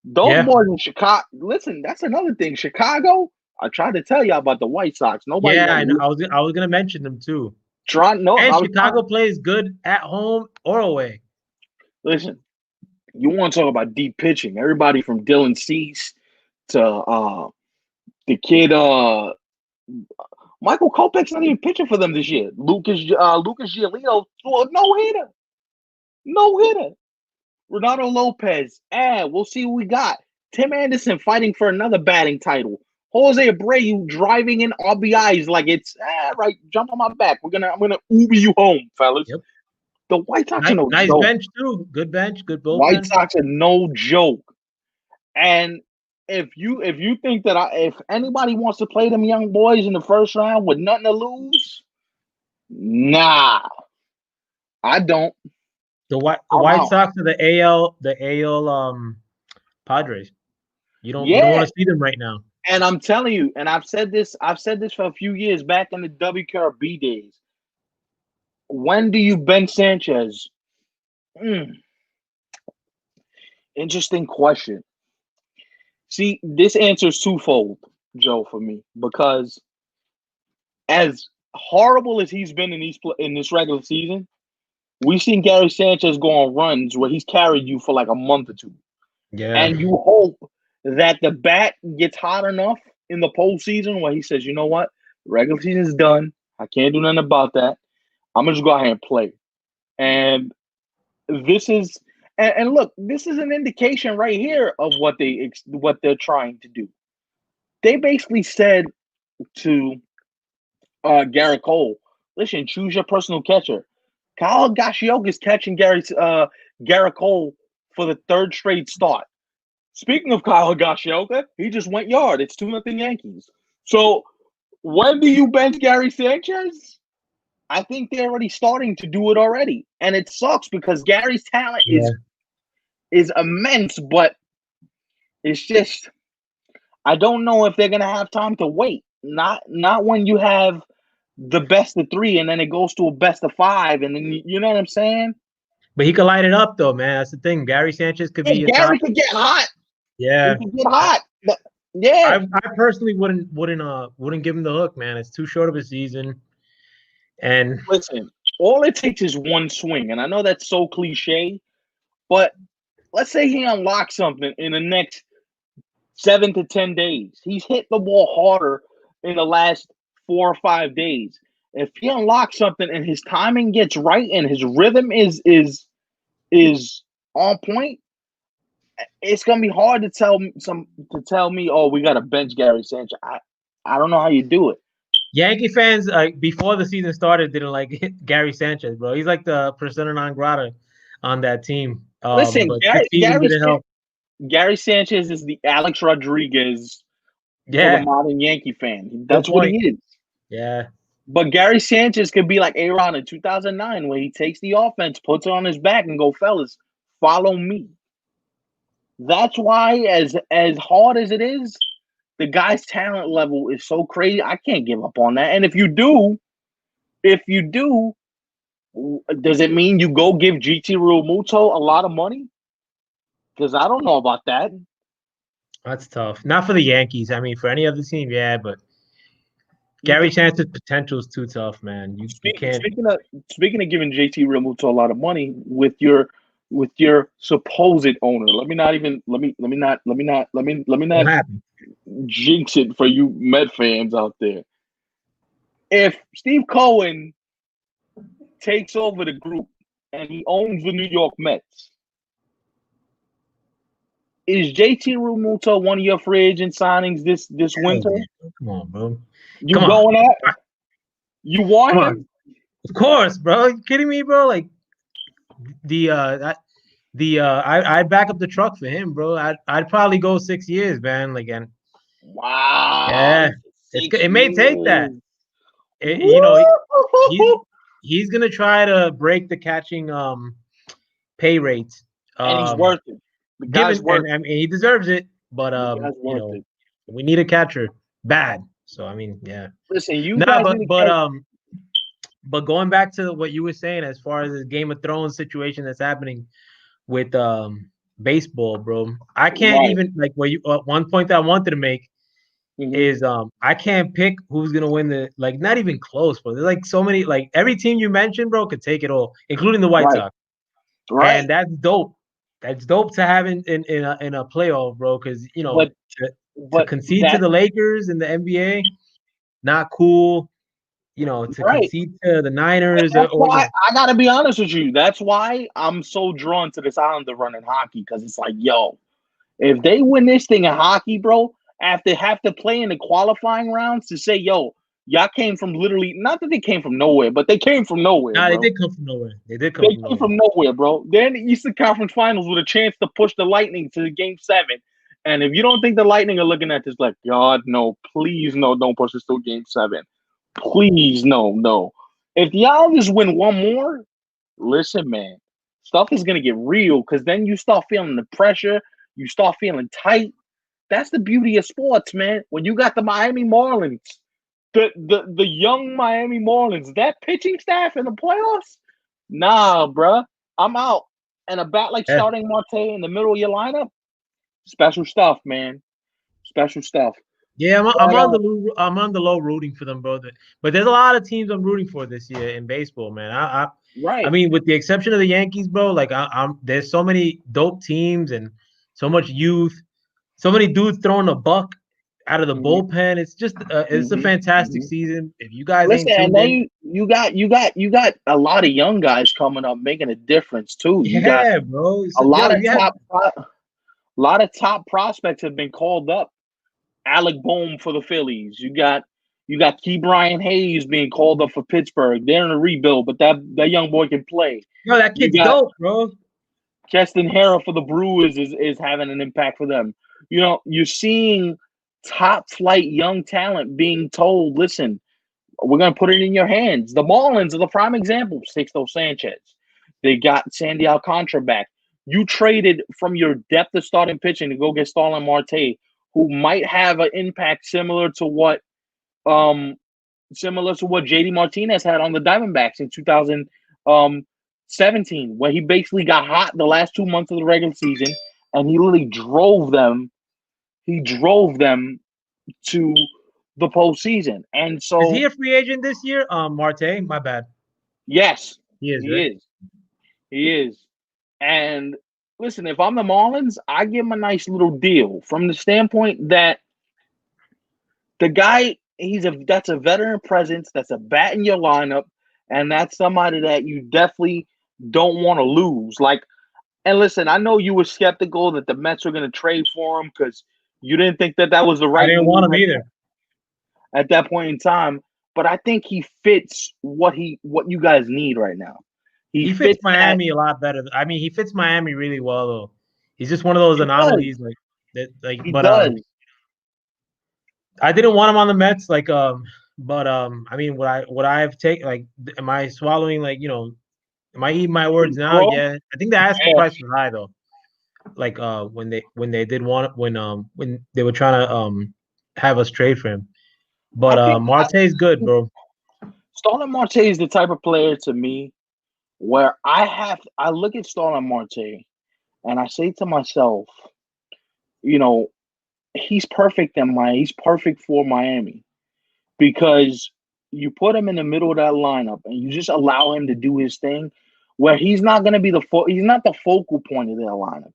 Those boys in Chicago, listen, that's another thing. Chicago, I tried to tell you about the White Sox. Nobody. I know. I was going to mention them too. Chicago plays good at home or away. Listen, You want to talk about deep pitching? Everybody from Dylan Cease to the kid Michael Kopech's not even pitching for them this year. Lucas Giolito threw a no hitter. Renato Lopez, we'll see what we got. Tim Anderson fighting for another batting title. Jose Abreu driving in RBIs like it's right. Jump on my back. I'm gonna Uber you home, fellas. Yep. The White Sox are no nice joke. bench too. Good bench. Good bullpen. White Sox are no joke. And if you think that if anybody wants to play them young boys in the first round with nothing to lose, nah, I don't. The White Sox are the AL Padres. You don't want to see them right now. And I'm telling you, and I've said this for a few years back in the WKRB days. When do you bench Sanchez? Interesting question. See, this answer is twofold, Joe, for me, because as horrible as he's been in this regular season, we've seen Gary Sanchez go on runs where he's carried you for like a month or two. Yeah. And you hope that the bat gets hot enough in the postseason where he says, you know what? Regular season is done. I can't do nothing about that. I'm going to just go ahead and play. And this is and look, this is an indication right here of what they're trying to do. They basically said to Garrett Cole, listen, choose your personal catcher. Kyle Gashioka is catching Garrett Cole for the third straight start. Speaking of Kyle Gashioka, he just went yard. It's 2-0 Yankees. So when do you bench Gary Sanchez? I think they're already starting to do it already. And it sucks because Gary's talent is immense, but it's just I don't know if they're gonna have time to wait. Not when you have the best of 3 and then it goes to a best of 5, and then you know what I'm saying? But he could light it up though, man. That's the thing. Gary Sanchez could be Gary could get hot. Yeah. He could get hot. But, yeah. I personally wouldn't give him the hook, man. It's too short of a season. And listen, all it takes is one swing. And I know that's so cliche, but let's say he unlocks something in the next 7 to 10 days. He's hit the ball harder in the last 4 or 5 days. If he unlocks something and his timing gets right and his rhythm is on point, it's gonna be hard to tell me, oh, we gotta bench Gary Sanchez. I don't know how you do it. Yankee fans, before the season started, didn't like Gary Sanchez, bro. He's like the persona non grata on that team. Listen, Gary Sanchez is the Alex Rodriguez for the modern Yankee fan. That's what he is. Yeah. But Gary Sanchez could be like A-Rod in 2009, where he takes the offense, puts it on his back, and go, fellas, follow me. That's why, as hard as it is, the guy's talent level is so crazy. I can't give up on that. And if you do, does it mean you go give GT Realmuto a lot of money? Because I don't know about that. That's tough. Not for the Yankees. I mean, for any other team, yeah, but Gary Sanchez's potential is too tough, man. You can't. Speaking of giving JT Realmuto a lot of money with your supposed owner, let me not jinx it for you Met fans out there. If Steve Cohen takes over the group and he owns the New York Mets, is JT Realmuto one of your free agent signings this winter? Come on, bro. You going at? You want him? Of course, bro. Are you kidding me, bro? Like I'd back up the truck for him, bro. I'd probably go 6 years, man. Like, and wow, yeah, it may take that. He's gonna try to break the catching pay rates. And he's worth it. The guy's worth it. I mean, he deserves it, but we need a catcher bad. So I mean, yeah. Listen, but going back to what you were saying as far as the Game of Thrones situation that's happening with baseball, bro. I can't even like one point that I wanted to make is I can't pick who's gonna win not even close, bro. There's like so many, like every team you mentioned, bro, could take it all, including the White Sox. Right. And that's dope. that's dope to have in a playoff, bro. Because to but concede to that the Lakers in the NBA, not cool. To right. concede to the And Niners that's or why I gotta be honest with you. That's why I'm so drawn to this Islander run in hockey, because it's like, yo, if they win this thing in hockey, bro, after have to play in the qualifying rounds to say, yo, y'all came from literally, not that they came from nowhere, but they came from nowhere, nah, they bro. did come from nowhere. They did come They from came nowhere. from nowhere, bro. They're in the Eastern Conference Finals with a chance to push the Lightning to Game 7. And if you don't think the Lightning are looking at this like, God, no, please, no, don't push us to Game 7. Please, no, no. If the Islanders win one more, listen, man, stuff is gonna get real, because then you start feeling the pressure, you start feeling tight. That's the beauty of sports, man. When you got the Miami Marlins, the young Miami Marlins, that pitching staff in the playoffs, nah, bruh, I'm out. And a bat like Yeah. starting Marte in the middle of your lineup, special stuff, man. Special stuff. Yeah, I'm But on the low rooting for them both. But there's a lot of teams I'm rooting for this year in baseball, man. I right. mean, with the exception of the Yankees, bro. Like I'm there's so many dope teams and so much youth, so many dudes throwing a buck out of the Mm-hmm, bullpen. It's a mm-hmm, fantastic mm-hmm. season. If you guys Listen, ain't and tuned then in, you got a lot of young guys coming up making a difference too. You got yeah, bro. a So, yo, lot of you have top prospects have been called up. Alec Boehm for the Phillies. You got Key Brian Hayes being called up for Pittsburgh. They're in a rebuild, but that young boy can play. that You kid's got dope, bro. Keston Hera for the Brewers is having an impact for them. You're seeing top flight young talent being told, listen, we're going to put it in your hands. The Marlins are the prime example. Sixto Sanchez. They got Sandy Alcantara back. You traded from your depth of starting pitching to go get Starlin Marte, who might have an impact similar to what JD Martinez had on the Diamondbacks in 2017, where he basically got hot the last 2 months of the regular season, and he literally drove them. He drove them to the postseason. And Is he so, a free agent this year? Marte, my bad. yes, He is, he right? is. He is. And listen, if I'm the Marlins, I give him a nice little deal from the standpoint that the guy, that's a veteran presence, that's a bat in your lineup, and that's somebody that you definitely don't want to lose. Like, and listen, I know you were skeptical that the Mets were going to trade for him because you didn't think that was the I right didn't want move him either. at that point in time. But I think he fits what you guys need right now. He fits Miami a lot better. I mean, he fits Miami really well, though. He's just one of those anomalies, like that. Like, He but does. I didn't want him on the Mets. But I mean, would I have taken like? Am I swallowing Am I eating my words now? Bro, Yeah, I think the asking yeah. price was high though. Like when they did want when they were trying to have us trade for him. But I think Marte's good, bro. Starlin Marte is the type of player to me where I look at Starlin Marte and I say to myself, he's perfect he's perfect for Miami, because you put him in the middle of that lineup and you just allow him to do his thing, where he's not going to be he's not the focal point of their lineup.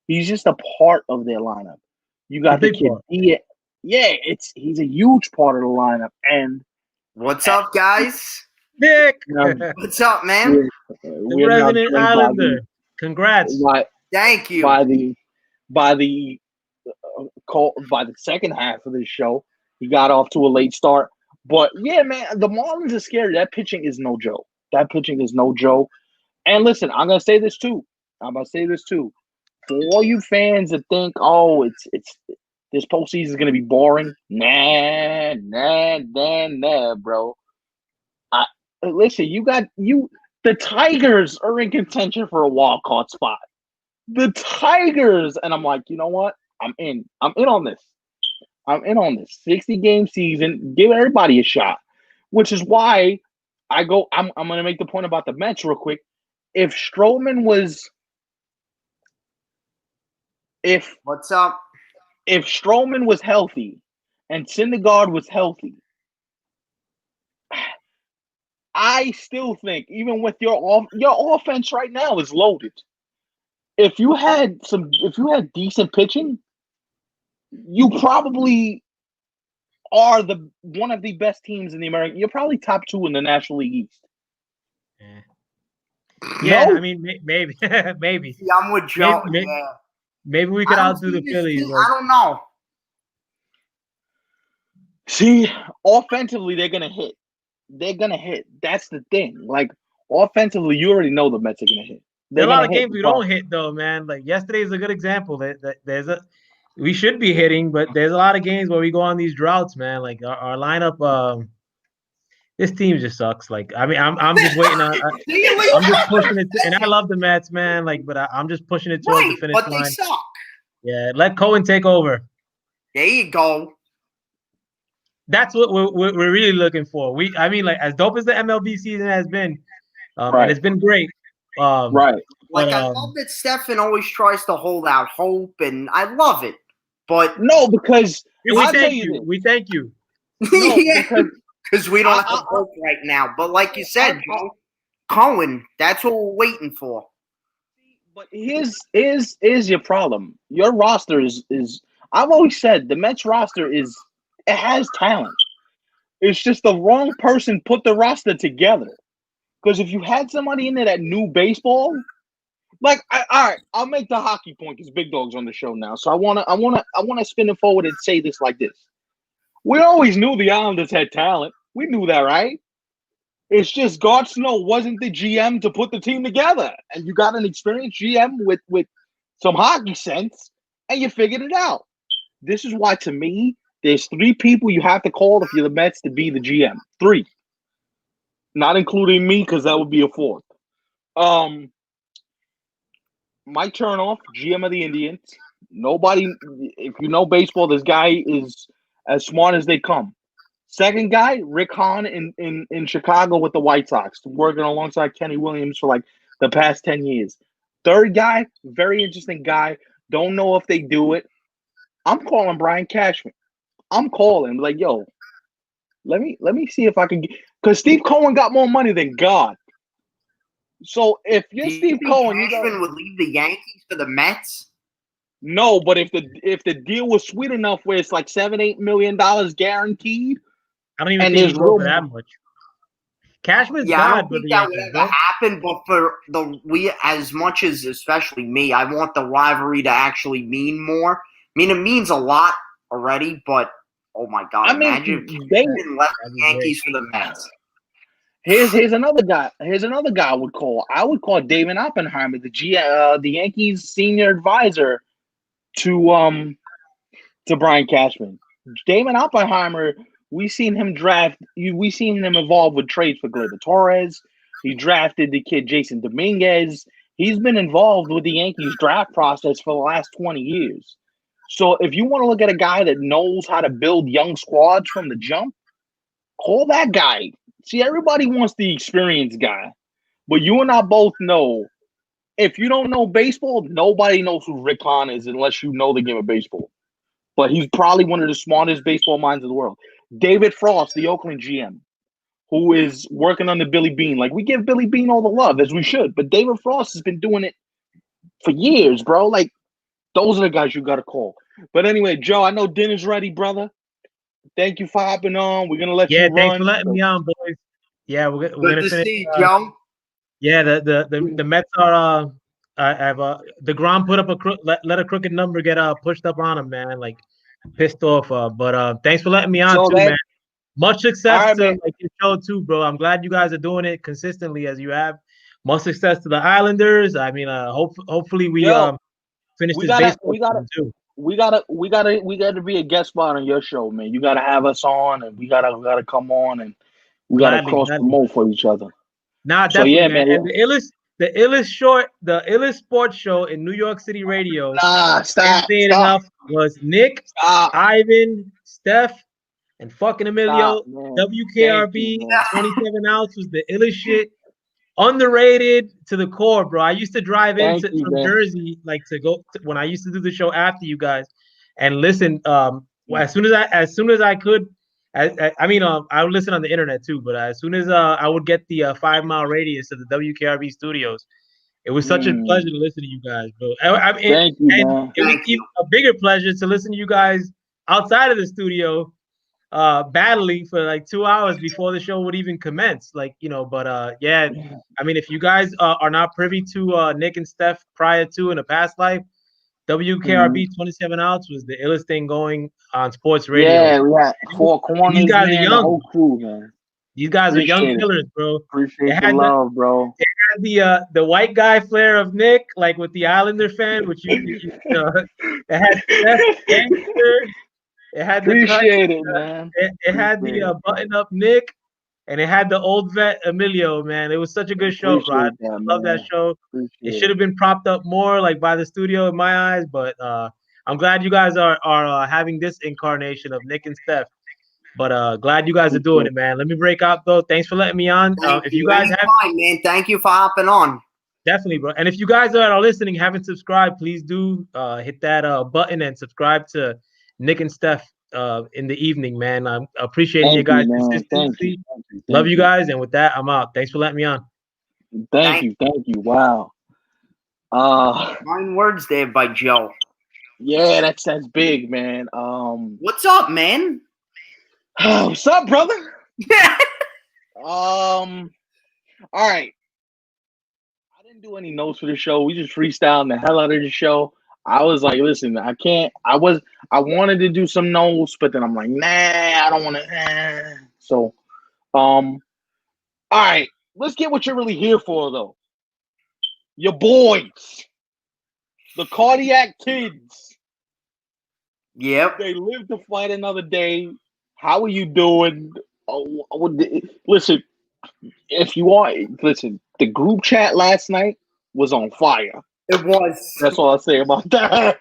He's just a part of their lineup. You The got the big kid. part. Yeah, he's a huge part of the lineup. And what's up, guys? Nick, What's up, man? the we're now resident joined Islander. Congrats. Thank you. by the by the by the second half of this show. He got off to a late start. But yeah, man, the Marlins are scary. That pitching is no joke. That pitching is no joke. And listen, I'm gonna say this too. For all you fans that think, oh, it's this postseason is gonna be boring. Nah, bro. Listen, the Tigers are in contention for a wild card spot. The Tigers, and I'm like, you know what? I'm in on this. 60-game season. Give everybody a shot. Which is why I'm gonna make the point about the Mets real quick. If Stroman was What's up? If Stroman was healthy and Syndergaard was healthy, I still think, even with your offense right now is loaded. if you had decent pitching, you probably are one of the best teams in the American. You're probably top 2 in the National League East. Yeah, no? I mean, maybe, maybe. Yeah, I'm with Joe. Maybe we could outdo the Phillies. I don't know. See, offensively, they're gonna hit. That's the thing. Like offensively, you already know the Mets are gonna hit. There are a lot of games we don't hit though, man. Like yesterday is a good example. We should be hitting, but there's a lot of games where we go on these droughts, man. Like our lineup, this team just sucks. Like I mean, I'm just waiting on. I'm just pushing it, and I love the Mets, man. Like, but I'm just pushing it towards the finish line. But they suck. Yeah, let Cohen take over. There you go. That's what we're really looking for. I mean, like as dope as the MLB season has been, and it's been great. Right. Like I love that Stefan always tries to hold out hope, and I love it. But no, because we thank you. No, because we don't have hope right now. But like you said, Joe, Cohen, that's what we're waiting for. But here's your problem. Your roster is I've always said the Mets roster it has talent. It's just the wrong person put the roster together. Because if you had somebody in there that knew baseball, like all right, I'll make the hockey point because Big Dog's on the show now. So I wanna spin it forward and say this like this. We always knew the Islanders had talent. We knew that, right? It's just God Snow wasn't the GM to put the team together. And you got an experienced GM with some hockey sense, and you figured it out. This is why, to me, there's 3 people you have to call if you're the Mets to be the GM. 3. Not including me, because that would be a 4th. Mike Chernoff, GM of the Indians. Nobody, if you know baseball, this guy is as smart as they come. Second guy, Rick Hahn in Chicago with the White Sox, working alongside Kenny Williams for like the past 10 years. Third guy, very interesting guy. Don't know if they do it. I'm calling Brian Cashman. I'm calling like, yo, let me see if I can get, because Steve Cohen got more money than God. So if you're Steve Cohen, Cashman would leave the Yankees for the Mets. No, but if the deal was sweet enough where it's like $7-8 million guaranteed, I don't even think he'd go for that much. Cashman's I God, don't think that would ever happen. But for as much as especially me, I want the rivalry to actually mean more. I mean, it means a lot already, but oh my God, imagine if Cashman left the Yankees for the Mets. Here's another guy. Here's another guy I would call. I would call David Oppenheimer, the Yankees senior advisor to Brian Cashman. David Oppenheimer, we seen him involved with trades for Gleyber Torres. He drafted the kid Jason Dominguez. He's been involved with the Yankees draft process for the last 20 years. So if you want to look at a guy that knows how to build young squads from the jump, call that guy. See, everybody wants the experienced guy. But you and I both know, if you don't know baseball, nobody knows who Rick Hahn is unless you know the game of baseball. But he's probably one of the smartest baseball minds in the world. David Frost, the Oakland GM, who is working under Billy Beane. Like, we give Billy Beane all the love, as we should. But David Frost has been doing it for years, bro. Like, those are the guys you got to call. But anyway, Joe, I know dinner's ready, brother. Thank you for hopping on. We're going to let you run. Yeah, thanks for letting me on, boys. Yeah, we're going to finish. See, Joe. Yeah, the Mets are the Grom put up let a crooked number get pushed up on him, man. Like, pissed off. But thanks for letting me on too, man. Much success to like your show too, bro. I'm glad you guys are doing it consistently as you have. Much success to the Islanders. I mean, hopefully we finish this baseball season too. We gotta be a guest spot on your show, man. You gotta have us on, and we gotta come on, and we gotta cross promote for each other. Nah, definitely, man. And the illest sports show in New York City radio. Stop. Enough was Nick, Ivan, Steph, and fucking Emilio. WKRB 27 ounce was the illest shit. Underrated to the core, bro. I used to drive from Jersey, like to go when I used to do the show after you guys, and listen. As soon as I could. I would listen on the internet too, but as soon as I would get the 5 mile radius of the WKRB studios, It was such a pleasure to listen to you guys, bro. Thank you, man. It was even a bigger pleasure to listen to you guys outside of the studio, battling for like 2 hours before the show would even commence. Like, but yeah, I mean, if you guys are not privy to Nick and Steph prior to in a past life, WKRB 27 Outs was the illest thing going on sports radio. Yeah, we had Four Corners, these guys man, are young. the whole crew, man. These guys are young killers, bro. Appreciate the love, bro. It had the white guy flair of Nick, like with the Islander fan, which it had Steph Gangster. It had Appreciate it, man. It had the button-up Nick, and it had the old vet Emilio, man. It was such a good show, bro. I love that show. It should have been propped up more, like by the studio in my eyes, but I'm glad you guys are having this incarnation of Nick and Steph. But glad you guys are doing it, man. Let me break out though. Thanks for letting me on. If you guys have, man, thank you for hopping on. Definitely, bro. And if you guys are listening, haven't subscribed, please do hit that button and subscribe to Nick and Steph in the evening, man. I'm appreciating you guys' consistency. Love you guys, and with that, I'm out. Thanks for letting me on. Thank you. Wow. Fine words there by Joe. Yeah, that's big, man. What's up, man? What's up, brother? All right. I didn't do any notes for the show. We just freestyled the hell out of the show. I was like, listen, I can't. I wanted to do some notes, but then I'm like, nah, I don't want to. So, all right. Let's get what you're really here for, though. Your boys, the Cardiac Kids. Yep. They live to fight another day. How are you doing? Listen, if you are, the group chat last night was on fire. It was. That's all I say about that.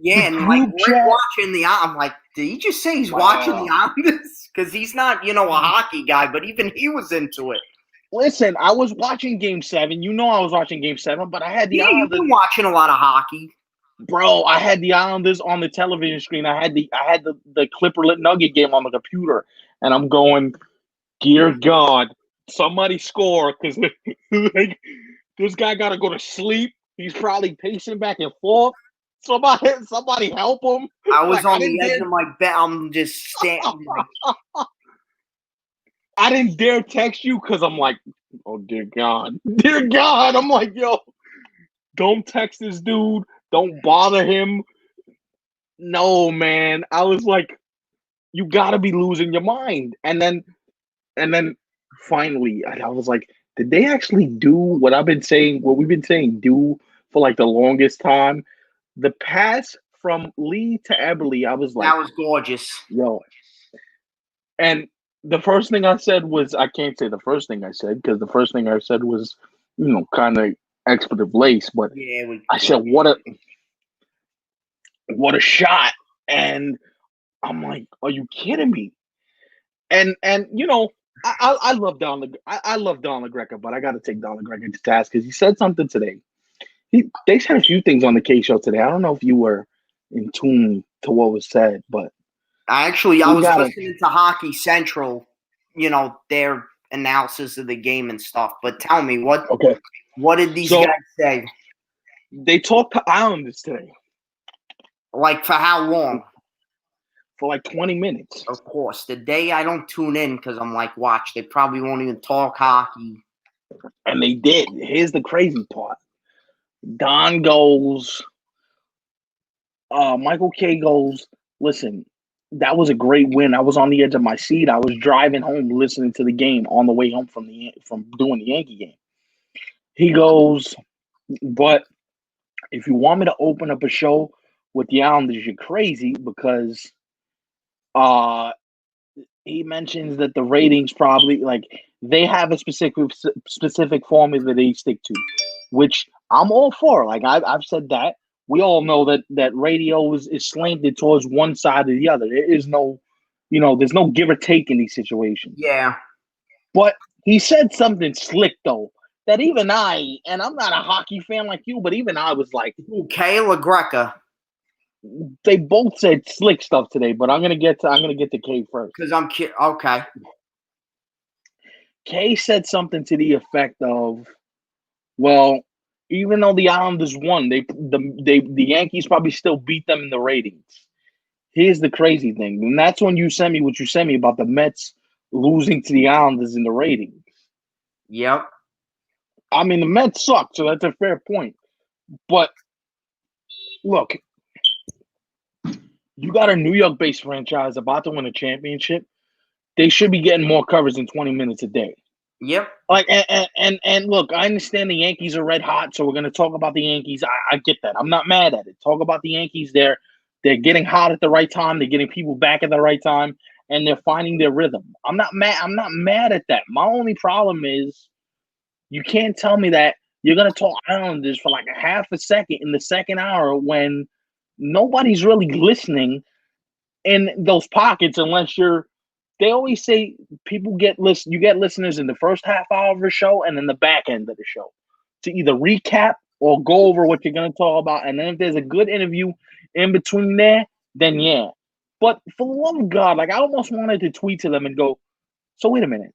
Yeah, and like we're watching I'm like, did he just say he's watching the Islanders? Because he's not, a hockey guy, but even he was into it. Listen, I was watching Game 7. I was watching Game 7, but I had the Islanders. You've been watching a lot of hockey. Bro, I had the Islanders on the television screen. I had the Clipper Nugget game on the computer, and I'm going, dear God, somebody score, because like, this guy got to go to sleep. He's probably pacing back and forth. Somebody help him. I was on the edge of my bed. I'm just standing. I didn't dare text you because I'm like, oh, dear God. I'm like, yo, don't text this dude. Don't bother him. No, man. I was like, you got to be losing your mind. And then finally, I was like, did they actually do what we've been saying do for like the longest time? The pass from Lee to Eberle, I was like, that was gorgeous. Yo. And the first thing I said was, I can't say the first thing I said, because the first thing I said was, kind of expletive lace, but yeah, I said, what a shot. And I'm like, are you kidding me? And I love Don LaGreca, but I got to take Don LaGreca to task because he said something today. They said a few things on the K show today. I don't know if you were in tune to what was said, but I was listening to Hockey Central, their analysis of the game and stuff. But tell me, what did these guys say? They talked to Islanders today. Like for how long? For like 20 minutes. Of course. The day I don't tune in because I'm like, watch, they probably won't even talk hockey. And they did. Here's the crazy part. Don goes, Michael K goes, listen, that was a great win. I was on the edge of my seat. I was driving home listening to the game on the way home from doing the Yankee game. He goes, but if you want me to open up a show with the Islanders, you're crazy, because he mentions that the ratings probably, like, they have a specific formula that they stick to, which I'm all for. Like, I've said that. We all know that radio is slanted towards one side or the other. There is no, there's no give or take in these situations. Yeah. But he said something slick, though, that even and I'm not a hockey fan like you, but even I was like, Kay LaGreca. They both said slick stuff today, but I'm gonna get to Kay first. Because I'm okay. Kay said something to the effect of, well, Even though the Islanders won, the Yankees probably still beat them in the ratings. Here's the crazy thing, and that's when you sent me what you sent me about the Mets losing to the Islanders in the ratings. Yep. I mean, the Mets suck, so that's a fair point. But look, you got a New York-based franchise about to win a championship. They should be getting more coverage than 20 minutes a day. Yep. Like and look, I understand the Yankees are red hot, so we're gonna talk about the Yankees. I get that. I'm not mad at it. Talk about the Yankees. They're getting hot at the right time. They're getting people back at the right time, and they're finding their rhythm. I'm not mad at that. My only problem is you can't tell me that you're gonna talk Islanders for like a half a second in the second hour when nobody's really listening in those pockets unless you're. They always say you get listeners in the first half hour of a show and then the back end of the show to either recap or go over what you're going to talk about. And then if there's a good interview in between there, then yeah. But for the love of God, like I almost wanted to tweet to them and go, so wait a minute.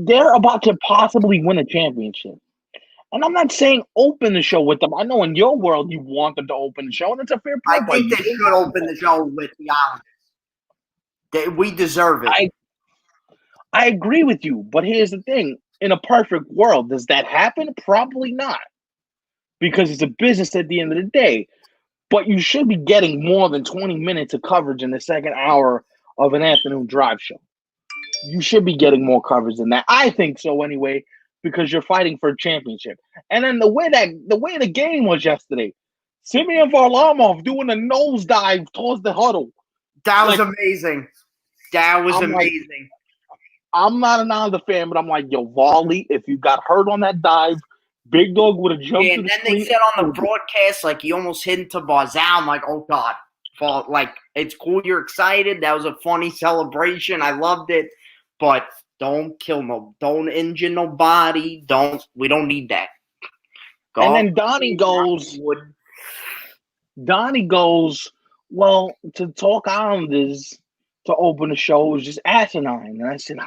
They're about to possibly win a championship. And I'm not saying open the show with them. I know in your world you want them to open the show, and it's a fair point. I think they should open the show with the Islanders. We deserve it. I agree with you, but here's the thing. In a perfect world, does that happen? Probably not. Because it's a business at the end of the day. But you should be getting more than 20 minutes of coverage in the second hour of an afternoon drive show. You should be getting more coverage than that. I think so anyway, because you're fighting for a championship. And then the way the game was yesterday, Semyon Varlamov doing a nosedive towards the huddle. That was amazing. That was amazing. Like, I'm not an Islander fan, but I'm like, yo, Varley, if you got hurt on that dive, Big Dog would have jumped to the screen. And then they said on the broadcast, like, he almost hit into Barzal. I'm like, oh, God. Like, it's cool you're excited. That was a funny celebration. I loved it. But don't injure nobody. We don't need that. And then Donnie goes, well, to talk Islanders to open the show was just asinine. And I said,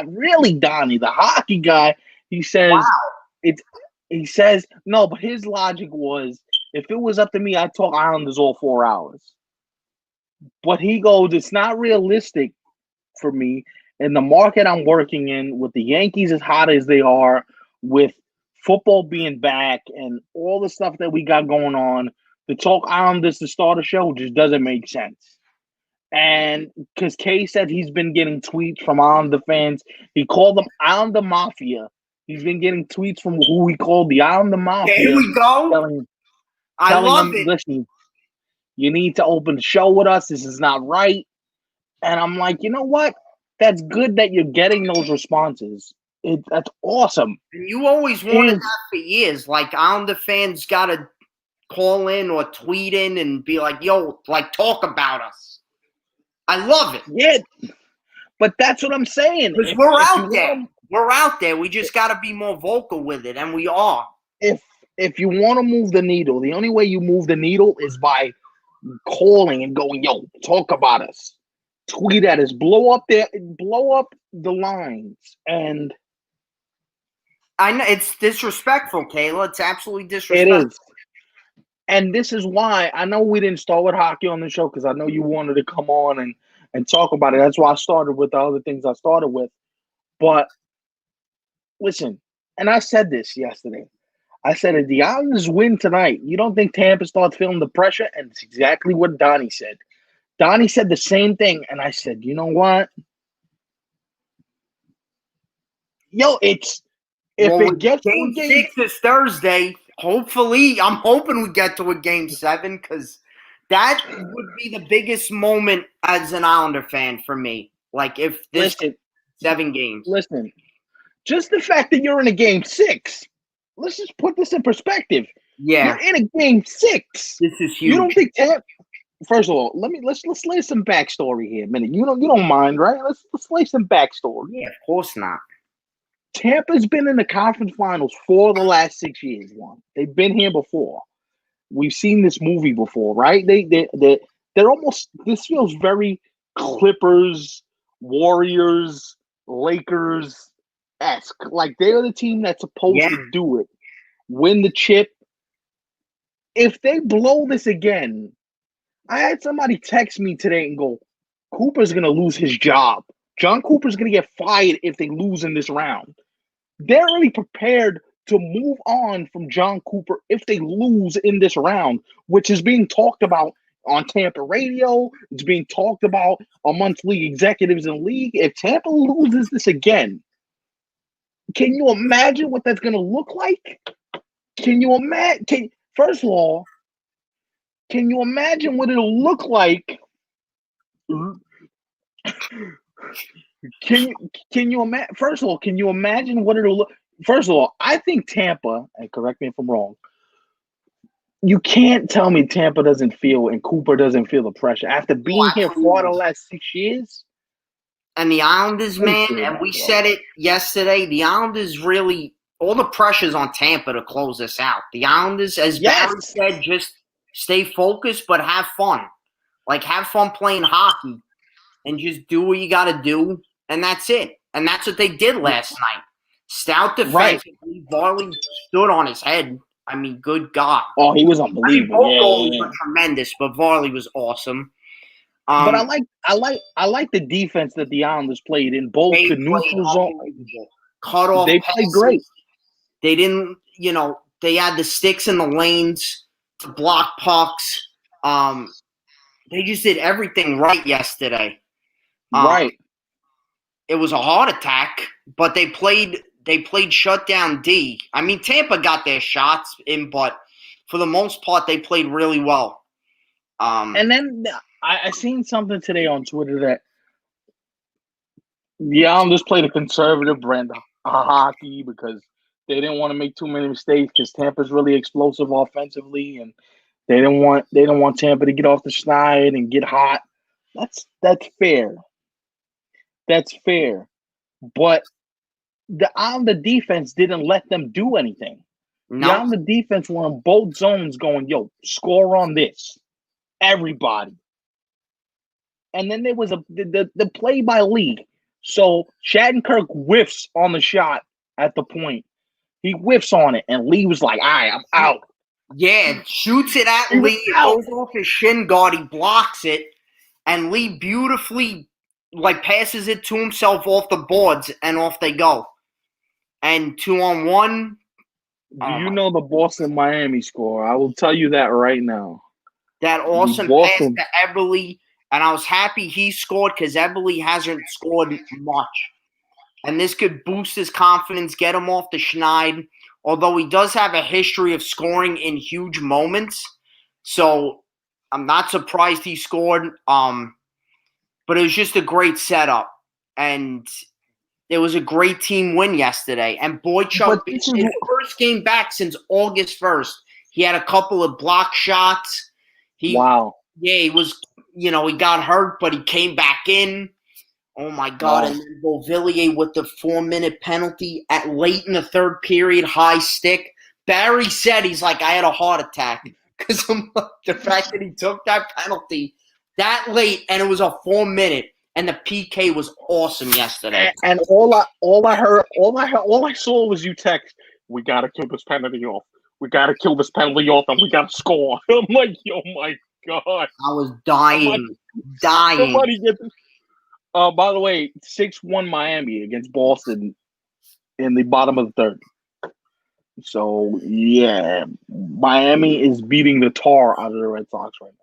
really, Donnie, the hockey guy? He says, wow. He says, no, but his logic was, if it was up to me, I'd talk Islanders all 4 hours. But he goes, it's not realistic for me. In the market I'm working in, with the Yankees as hot as they are, with football being back and all the stuff that we got going on, to talk Islanders to start a show just doesn't make sense. And because Kay said he's been getting tweets from Islander fans. He called them Islander Mafia. He's been getting tweets from who he called the Islander Mafia. Here we go. Telling him, listen, you need to open the show with us. This is not right. And I'm like, you know what? That's good that you're getting those responses. That's awesome. And you always wanted that for years. Like, Islander fans got to call in or tweet in and be like, yo, like, talk about us. I love it. Yeah, but that's what I'm saying. Because we're out there. We're out there. We just got to be more vocal with it, and we are. If you want to move the needle, the only way you move the needle is by calling and going, yo, talk about us. Tweet at us. Blow up the lines. And I know it's disrespectful, Kayla. It's absolutely disrespectful. It is. And this is why I know we didn't start with hockey on the show, because I know you wanted to come on and talk about it. That's why I started with the other things I started with. But listen, and I said this yesterday. I said, if the Islanders win tonight, you don't think Tampa starts feeling the pressure? And it's exactly what Donnie said. Donnie said the same thing. And I said, you know what? Yo, it gets game 6 is Thursday. Hopefully, I'm hoping we get to a game 7, because that would be the biggest moment as an Islander fan for me. Like, if this 7 games. Listen, just the fact that you're in a game 6, let's just put this in perspective. Yeah. You're in a game 6. This is huge. You don't think first of all, let's lay some backstory here a minute. You don't mind, right? Let's lay some backstory. Yeah, of course not. Tampa's been in the conference finals for the last 6 years. They've been here before. We've seen this movie before, right? They're almost. This feels very Clippers, Warriors, Lakers, esque. Like they're the team that's supposed to do it, win the chip. If they blow this again, I had somebody text me today and go, Cooper's gonna lose his job. John Cooper's gonna get fired if they lose in this round. They're already prepared to move on from John Cooper if they lose in this round, which is being talked about on Tampa radio. It's being talked about amongst league executives in the league. If Tampa loses this again, can you imagine what that's going to look like? Can you imagine? First of all, can you imagine what it'll look like? Can you imagine? First of all, can you imagine what it'll look? First of all, I think Tampa, and correct me if I'm wrong, you can't tell me Tampa doesn't feel and Cooper doesn't feel the pressure after being here for the last 6 years. And the Islanders, man, and we said it yesterday, the Islanders really, all the pressure's on Tampa to close this out. The Islanders, as Barry said, just stay focused, but have fun. Like, have fun playing hockey and just do what you got to do, and that's it. And that's what they did last night. Stout defense. Right. Varley stood on his head. I mean, good God. Oh, he was unbelievable. Both goals were tremendous, but Varley was awesome. But I like the defense that the Islanders played in both the neutral zone. Cut off. They played great. They didn't, they had the sticks in the lanes to block pucks. They just did everything right yesterday. Right. It was a heart attack, but they played shutdown D. I mean, Tampa got their shots in, but for the most part, they played really well. And then I seen something today on Twitter that the Islanders played a conservative brand of hockey because they didn't want to make too many mistakes because Tampa's really explosive offensively, and they don't want Tampa to get off the schneid and get hot. That's fair. That's fair. But the Islander defense didn't let them do anything. No. The Islander defense were in both zones going, yo, score on this. Everybody. And then there was the play by Lee. So Shattenkirk whiffs on the shot at the point. He whiffs on it, and Lee was like, all right, I'm out. Yeah, shoots it at Lee. It goes off his shin guard. He blocks it. And Lee beautifully passes it to himself off the boards, and off they go. And 2-on-1. Do you know the Boston-Miami score? I will tell you that right now. That awesome pass to Eberle. And I was happy he scored because Eberle hasn't scored much. And this could boost his confidence, get him off the schneid. Although he does have a history of scoring in huge moments. So I'm not surprised he scored. But it was just a great setup. And it was a great team win yesterday. And Boychuk, his first game back since August 1st. He had a couple of block shots. Wow. Yeah, he was, he got hurt, but he came back in. Oh, my God. Wow. And then Beauvillier with the 4-minute penalty at late in the third period, high stick. Barry said he's like, I had a heart attack because the fact that he took that penalty that late, and it was a 4-minute, and the PK was awesome yesterday. And all I saw was you text, we got to kill this penalty off. We got to kill this penalty off, and we got to score. I'm like, oh, my God. I was dying. Somebody get this. By the way, 6-1 Miami against Boston in the bottom of the third. So, yeah, Miami is beating the tar out of the Red Sox right now.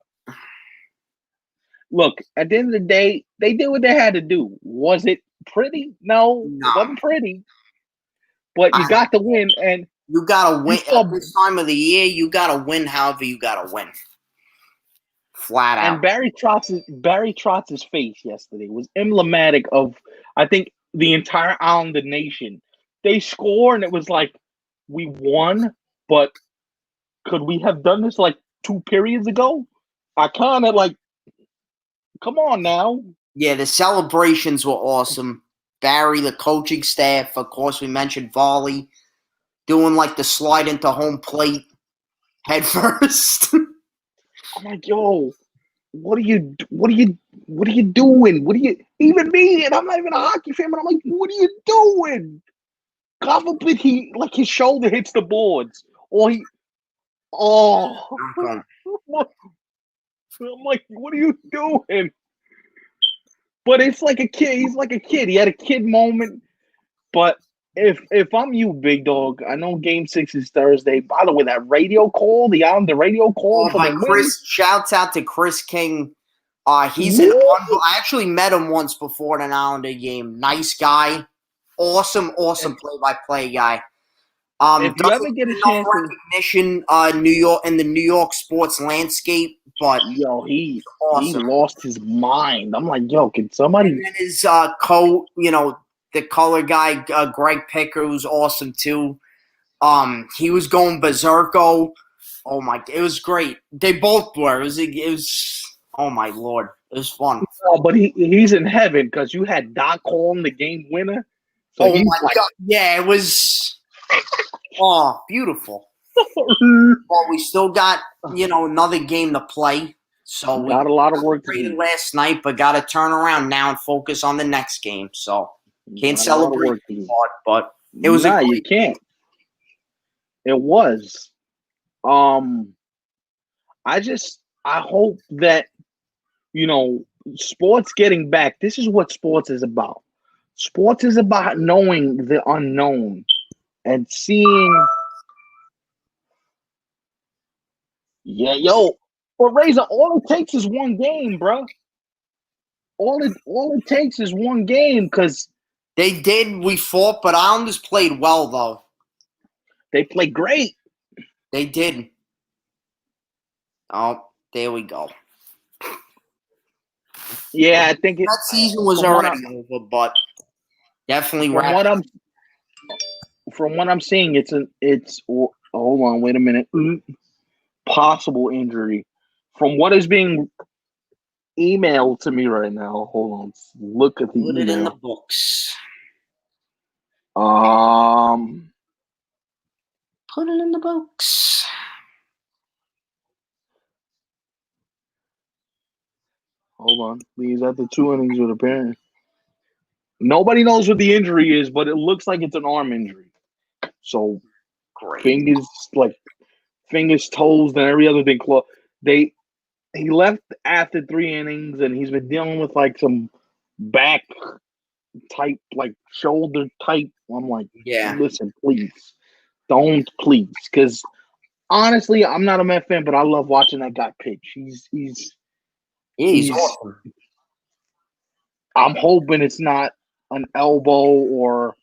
Look, at the end of the day, they did what they had to do. Was it pretty? No. It wasn't pretty. But you got to win, and you got to win. At this time of the year, you got to win however you got to win. Flat out. And Barry Trotz's face yesterday was emblematic of, I think, the entire Islander nation. They score, and it was like, we won, but could we have done this 2 periods ago? I kind of come on now. Yeah, the celebrations were awesome. Barry, the coaching staff, of course, we mentioned Varley doing the slide into home plate head first. I'm like, yo, what are you doing? Even me, and I'm not even a hockey fan, but I'm like, what are you doing? God forbid his shoulder hits the boards, or I'm like, what are you doing? But it's like a kid. He's like a kid. He had a kid moment. But if I'm you, big dog, I know Game 6 is Thursday. By the way, that radio call, the radio call for the win. Shouts out to Chris King. I actually met him once before at an Islander game. Nice guy. Awesome play-by-play guy. If you ever get a chance recognition, in the New York sports landscape, but he lost his mind. I'm like, yo, can somebody? And his the color guy, Greg Picker, who's awesome too. He was going berserko. Oh my! It was great. They both were. It was. Oh my lord! It was fun. Oh, but he's in heaven because you had Doc calling the game winner. So oh my god! Yeah, it was. Oh, beautiful. Well, we still got another game to play. So we got a lot of work to do last night, but got to turn around now and focus on the next game. So can't celebrate too hard, but it was you can't. It was. I hope that sports getting back. This is what sports is about. Sports is about knowing the unknown and seeing. Yeah, but Razor, all it takes is one game, bro. All it takes is one game because they did. We fought, but Islanders played well, though. They played great. They did. Oh, there we go. Yeah, I think that season was already over, but definitely. From what I'm seeing, it's hold on, wait a minute. Possible injury. From what is being emailed to me right now, hold on. Look at the email. Put it in the books. Put it in the books. Hold on. He's at the 2 innings with a parent. Nobody knows what the injury is, but it looks like it's an arm injury. So fingers, toes, and every other thing. He left after 3 innings, and he's been dealing with some back type, shoulder type. I'm like, listen, please, don't, please, because honestly, I'm not a Met fan, but I love watching that guy pitch. He's awesome. I'm hoping it's not an elbow or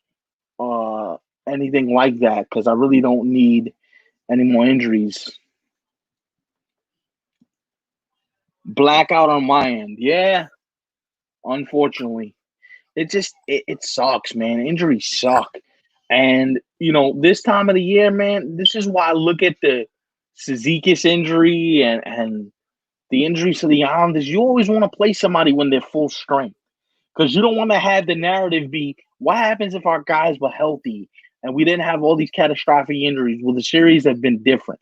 anything like that because I really don't need any more injuries. Blackout on my end. Yeah. Unfortunately. It sucks, man. Injuries suck. And, this time of the year, man, this is why I look at the Cizikas injury and the injuries to the Islanders. You always want to play somebody when they're full strength because you don't want to have the narrative be, what happens if our guys were healthy and we didn't have all these catastrophic injuries? Well, the series have been different.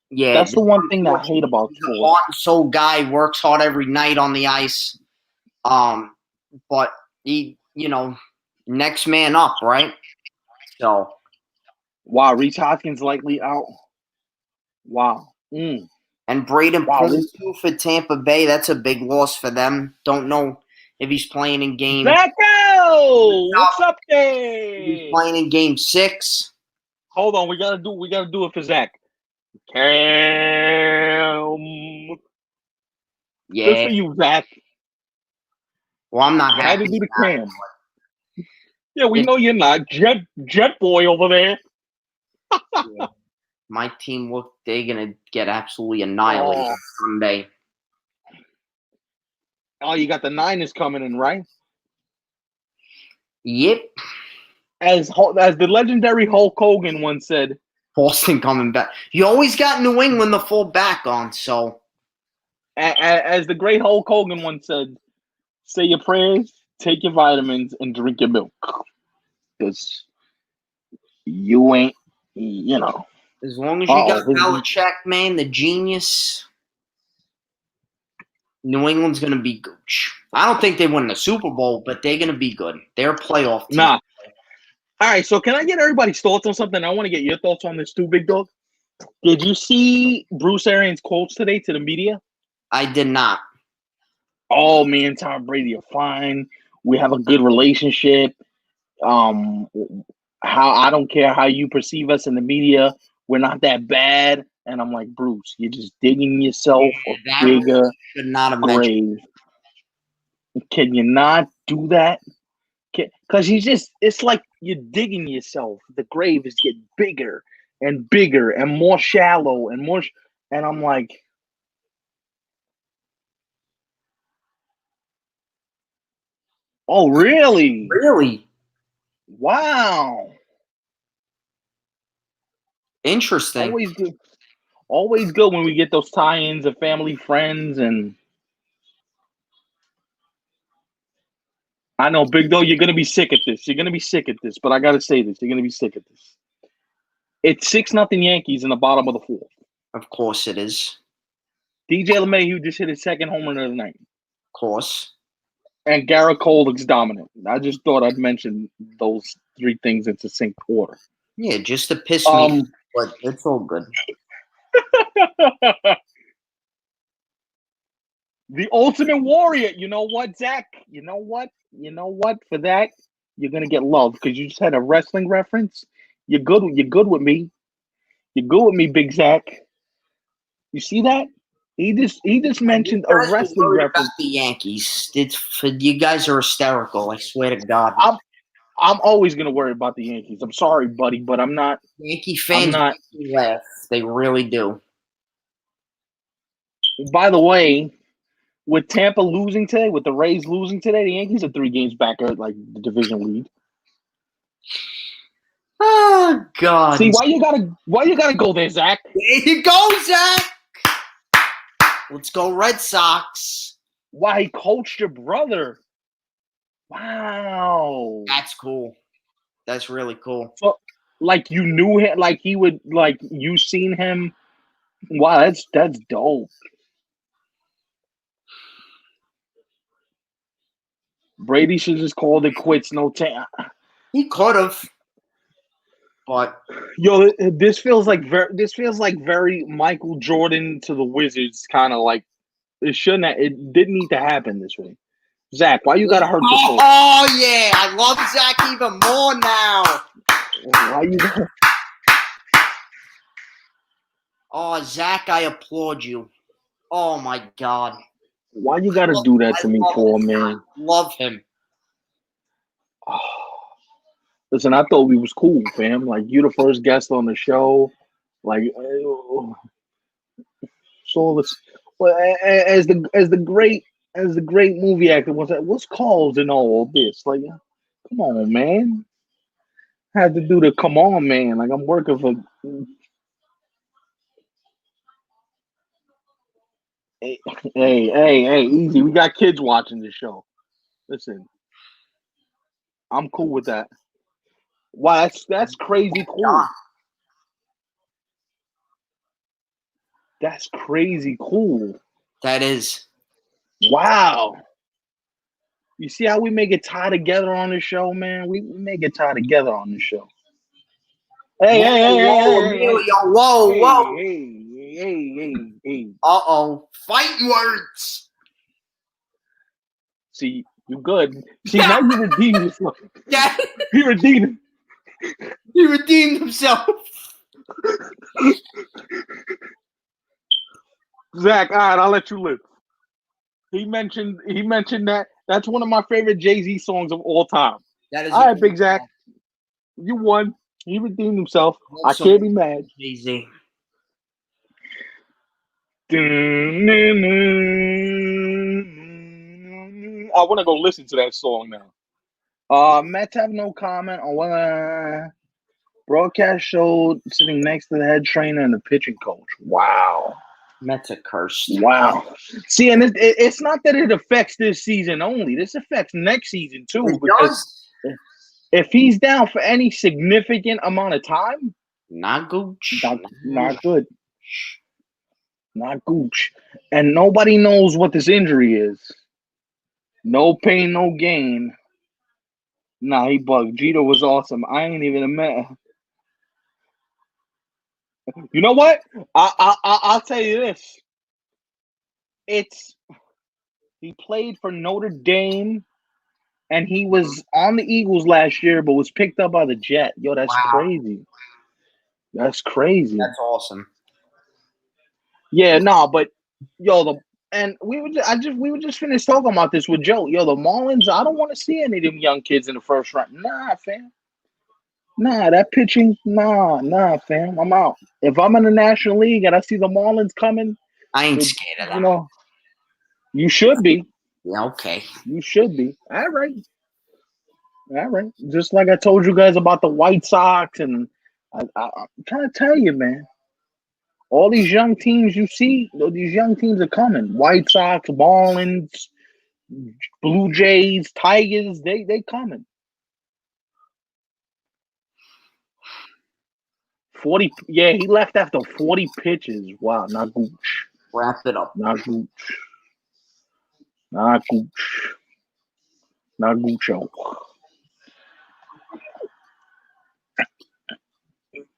Yeah, that's the one thing that I hate about sports. The heart and soul guy works hard every night on the ice, but he, next man up, right? So, wow, Reese Hoskins likely out. Wow, and Braden Point too for Tampa Bay. That's a big loss for them. Don't know if he's playing in game. Zacko, what's up there? He's playing in game 6. Hold on, we gotta do it for Zach. Cam. Yeah. Good for you, Zach. Well, I'm not happy. I had to do the Cam. Yeah, we know you're not. Jet boy over there. Yeah. My team, they're going to get absolutely annihilated Sunday. Oh, you got the Niners coming in, right? Yep. As the legendary Hulk Hogan once said, Boston coming back. You always got New England to fall back on, so. As the great Hulk Hogan once said, say your prayers, take your vitamins, and drink your milk. Because you ain't, As long as you got Belichick, man, the genius, New England's going to be gooch. I don't think they win the Super Bowl, but they're going to be good. They're a playoff team. Nah. All right, so can I get everybody's thoughts on something? I want to get your thoughts on this too, Big Dog. Did you see Bruce Arians' quotes today to the media? I did not. Oh, me and Tom Brady are fine. We have a good relationship. How I don't care how you perceive us in the media. We're not that bad. And I'm like, Bruce, you're just digging yourself a bigger should not have grave. Can you not do that? Because it's like you're digging yourself. The grave is getting bigger and bigger and more shallow and more. And I'm like, oh, really? Really? Wow. Interesting. Always good. Always good when we get those tie-ins of family, friends, and I know, Big Dog, you're gonna be sick at this. You're gonna be sick at this, but I gotta say this: you're gonna be sick at this. It's 6-0 Yankees in the bottom of the fourth. Of course it is. DJ LeMahieu just hit his second home run of the night. Of course. And Garrett Cole looks dominant. I just thought I'd mention those three things in succinct order. Yeah, just to piss me off, but it's all good. The Ultimate Warrior. You know what, Zach? You know what? For that, you're gonna get love because you just had a wrestling reference. You're good with me. You're good with me, Big Zach. You see that? He just mentioned a wrestling reference. The Yankees. You guys are hysterical. I swear to God. I'm always gonna worry about the Yankees. I'm sorry, buddy, but I'm not. Yankee fans make me laugh. They really do. By the way, with Tampa losing today, with the Rays losing today, the Yankees are 3 games back at like the division lead. Oh God! See why you gotta go there, Zach? There you go, Zach. Let's go, Red Sox. Why he coached your brother? Wow, that's cool. That's really cool. So, like you knew him, like he would, like you seen him. Wow, that's dope. Brady should just called it quits. No time. He could have, but this feels like very Michael Jordan to the Wizards, kind of like it shouldn't. It didn't need to happen this way. Zach, why you gotta hurt yourself? Oh yeah, I love Zach even more now. Why you gotta? Oh, Zach, I applaud you. Oh my God. Why you gotta do that to me for, man? Love him. Oh. Listen, I thought we was cool, fam. Like you the first guest on the show. Like so this as the great movie actor was that what's called in all this? Like, come on, man. I had to do the come on, man. Like I'm working for Hey, easy. We got kids watching the show. Listen, I'm cool with that. Wow, that's crazy cool. That's crazy cool. That is. Wow. You see how we make it tie together on the show, man? We make it tie together on the show. Hey. Whoa. Hey. Uh-oh. Fighting words. See, you good. See, now you redeemed yourself. Yeah. He redeemed himself. Zach, all right, I'll let you live. He mentioned that. That's one of my favorite Jay-Z songs of all time. That is all right, Big Zach. You won. He redeemed himself. I can't be mad. Jay-Z. I want to go listen to that song now. Mets have no comment on whether broadcast showed sitting next to the head trainer and the pitching coach. Wow. Mets are cursed. Wow. See, and it's not that it affects this season only. This affects next season too. Because if he's down for any significant amount of time, not gooch. Not good. Not gooch. And nobody knows what this injury is. No pain, no gain. Nah, he bugged. Jeter was awesome. I ain't even admit. You know what? I'll tell you this. He played for Notre Dame, and he was on the Eagles last year, but was picked up by the Jet. Yo, that's crazy. That's crazy. That's awesome. Yeah, no, but yo, we were just finished talking about this with Joe. Yo, the Marlins, I don't want to see any of them young kids in the first round. Nah, fam. Nah, that pitching, nah, fam. I'm out. If I'm in the National League and I see the Marlins coming, I ain't scared of them. You know, you should be. Yeah, okay. You should be. All right. Just like I told you guys about the White Sox, and I'm trying to tell you, man. All these young teams you see, these young teams are coming. White Sox, Marlins, Blue Jays, Tigers, they coming. 40, yeah, he left after 40 pitches. Wow, not gooch. Wrap it up. Not gooch. Not gooch. Not goocho.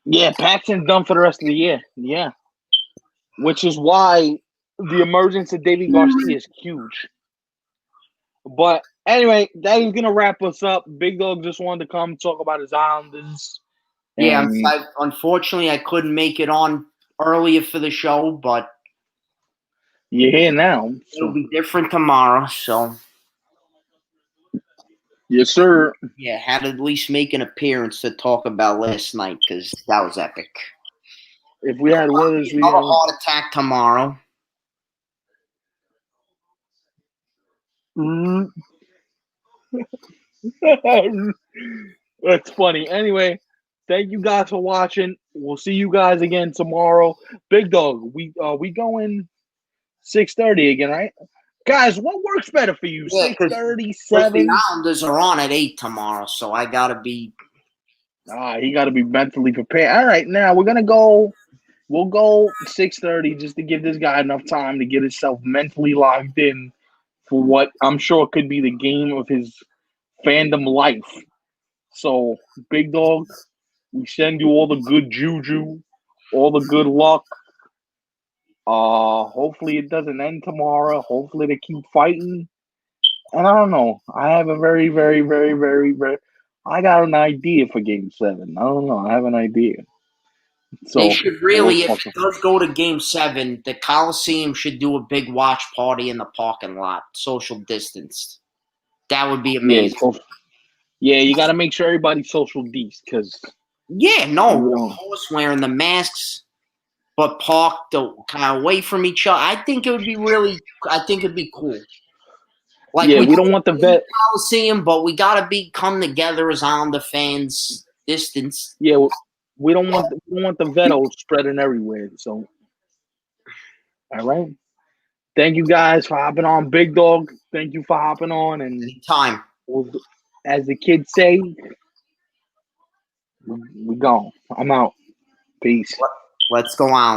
Yeah, Paxton's done for the rest of the year. Yeah. Which is why the emergence of David Garcia is huge. But anyway, that is going to wrap us up. Big Dog just wanted to come talk about his Islanders. Yeah, unfortunately, I couldn't make it on earlier for the show, but you're here now. So. It'll be different tomorrow, so. Yes, sir. Yeah, had to at least make an appearance to talk about last night because that was epic. If we had Willis, we another heart attack tomorrow. That's funny. Anyway, thank you guys for watching. We'll see you guys again tomorrow. Big Dog, we going 6:30 again, right? Guys, what works better for you? 6:30, 7? The Islanders are on at 8 tomorrow, so I gotta be. He gotta be mentally prepared. All right, now we're gonna go. We'll go 6:30 just to give this guy enough time to get himself mentally locked in for what I'm sure could be the game of his fandom life. So, Big Dog, we send you all the good juju, all the good luck. Hopefully it doesn't end tomorrow. Hopefully they keep fighting. And I don't know. I have a very, very, very, very, very. I got an idea for Game 7. I don't know. I have an idea. So they should really, if it does go to Game 7, the Coliseum should do a big watch party in the parking lot, social distanced. That would be amazing. Yeah, you got to make sure everybody's social dist, because. Yeah, no, of course, wearing the masks, but parked kind of away from each other. I think it would be it'd be cool. Like, yeah, we don't want the vet Coliseum, but we gotta come together as Islander fans. Distance. Yeah, we don't want the veto spreading everywhere. So, all right. Thank you guys for hopping on, Big Dog. Thank you for hopping on, and anytime. As the kids say, we gone. I'm out. Peace. Let's go on.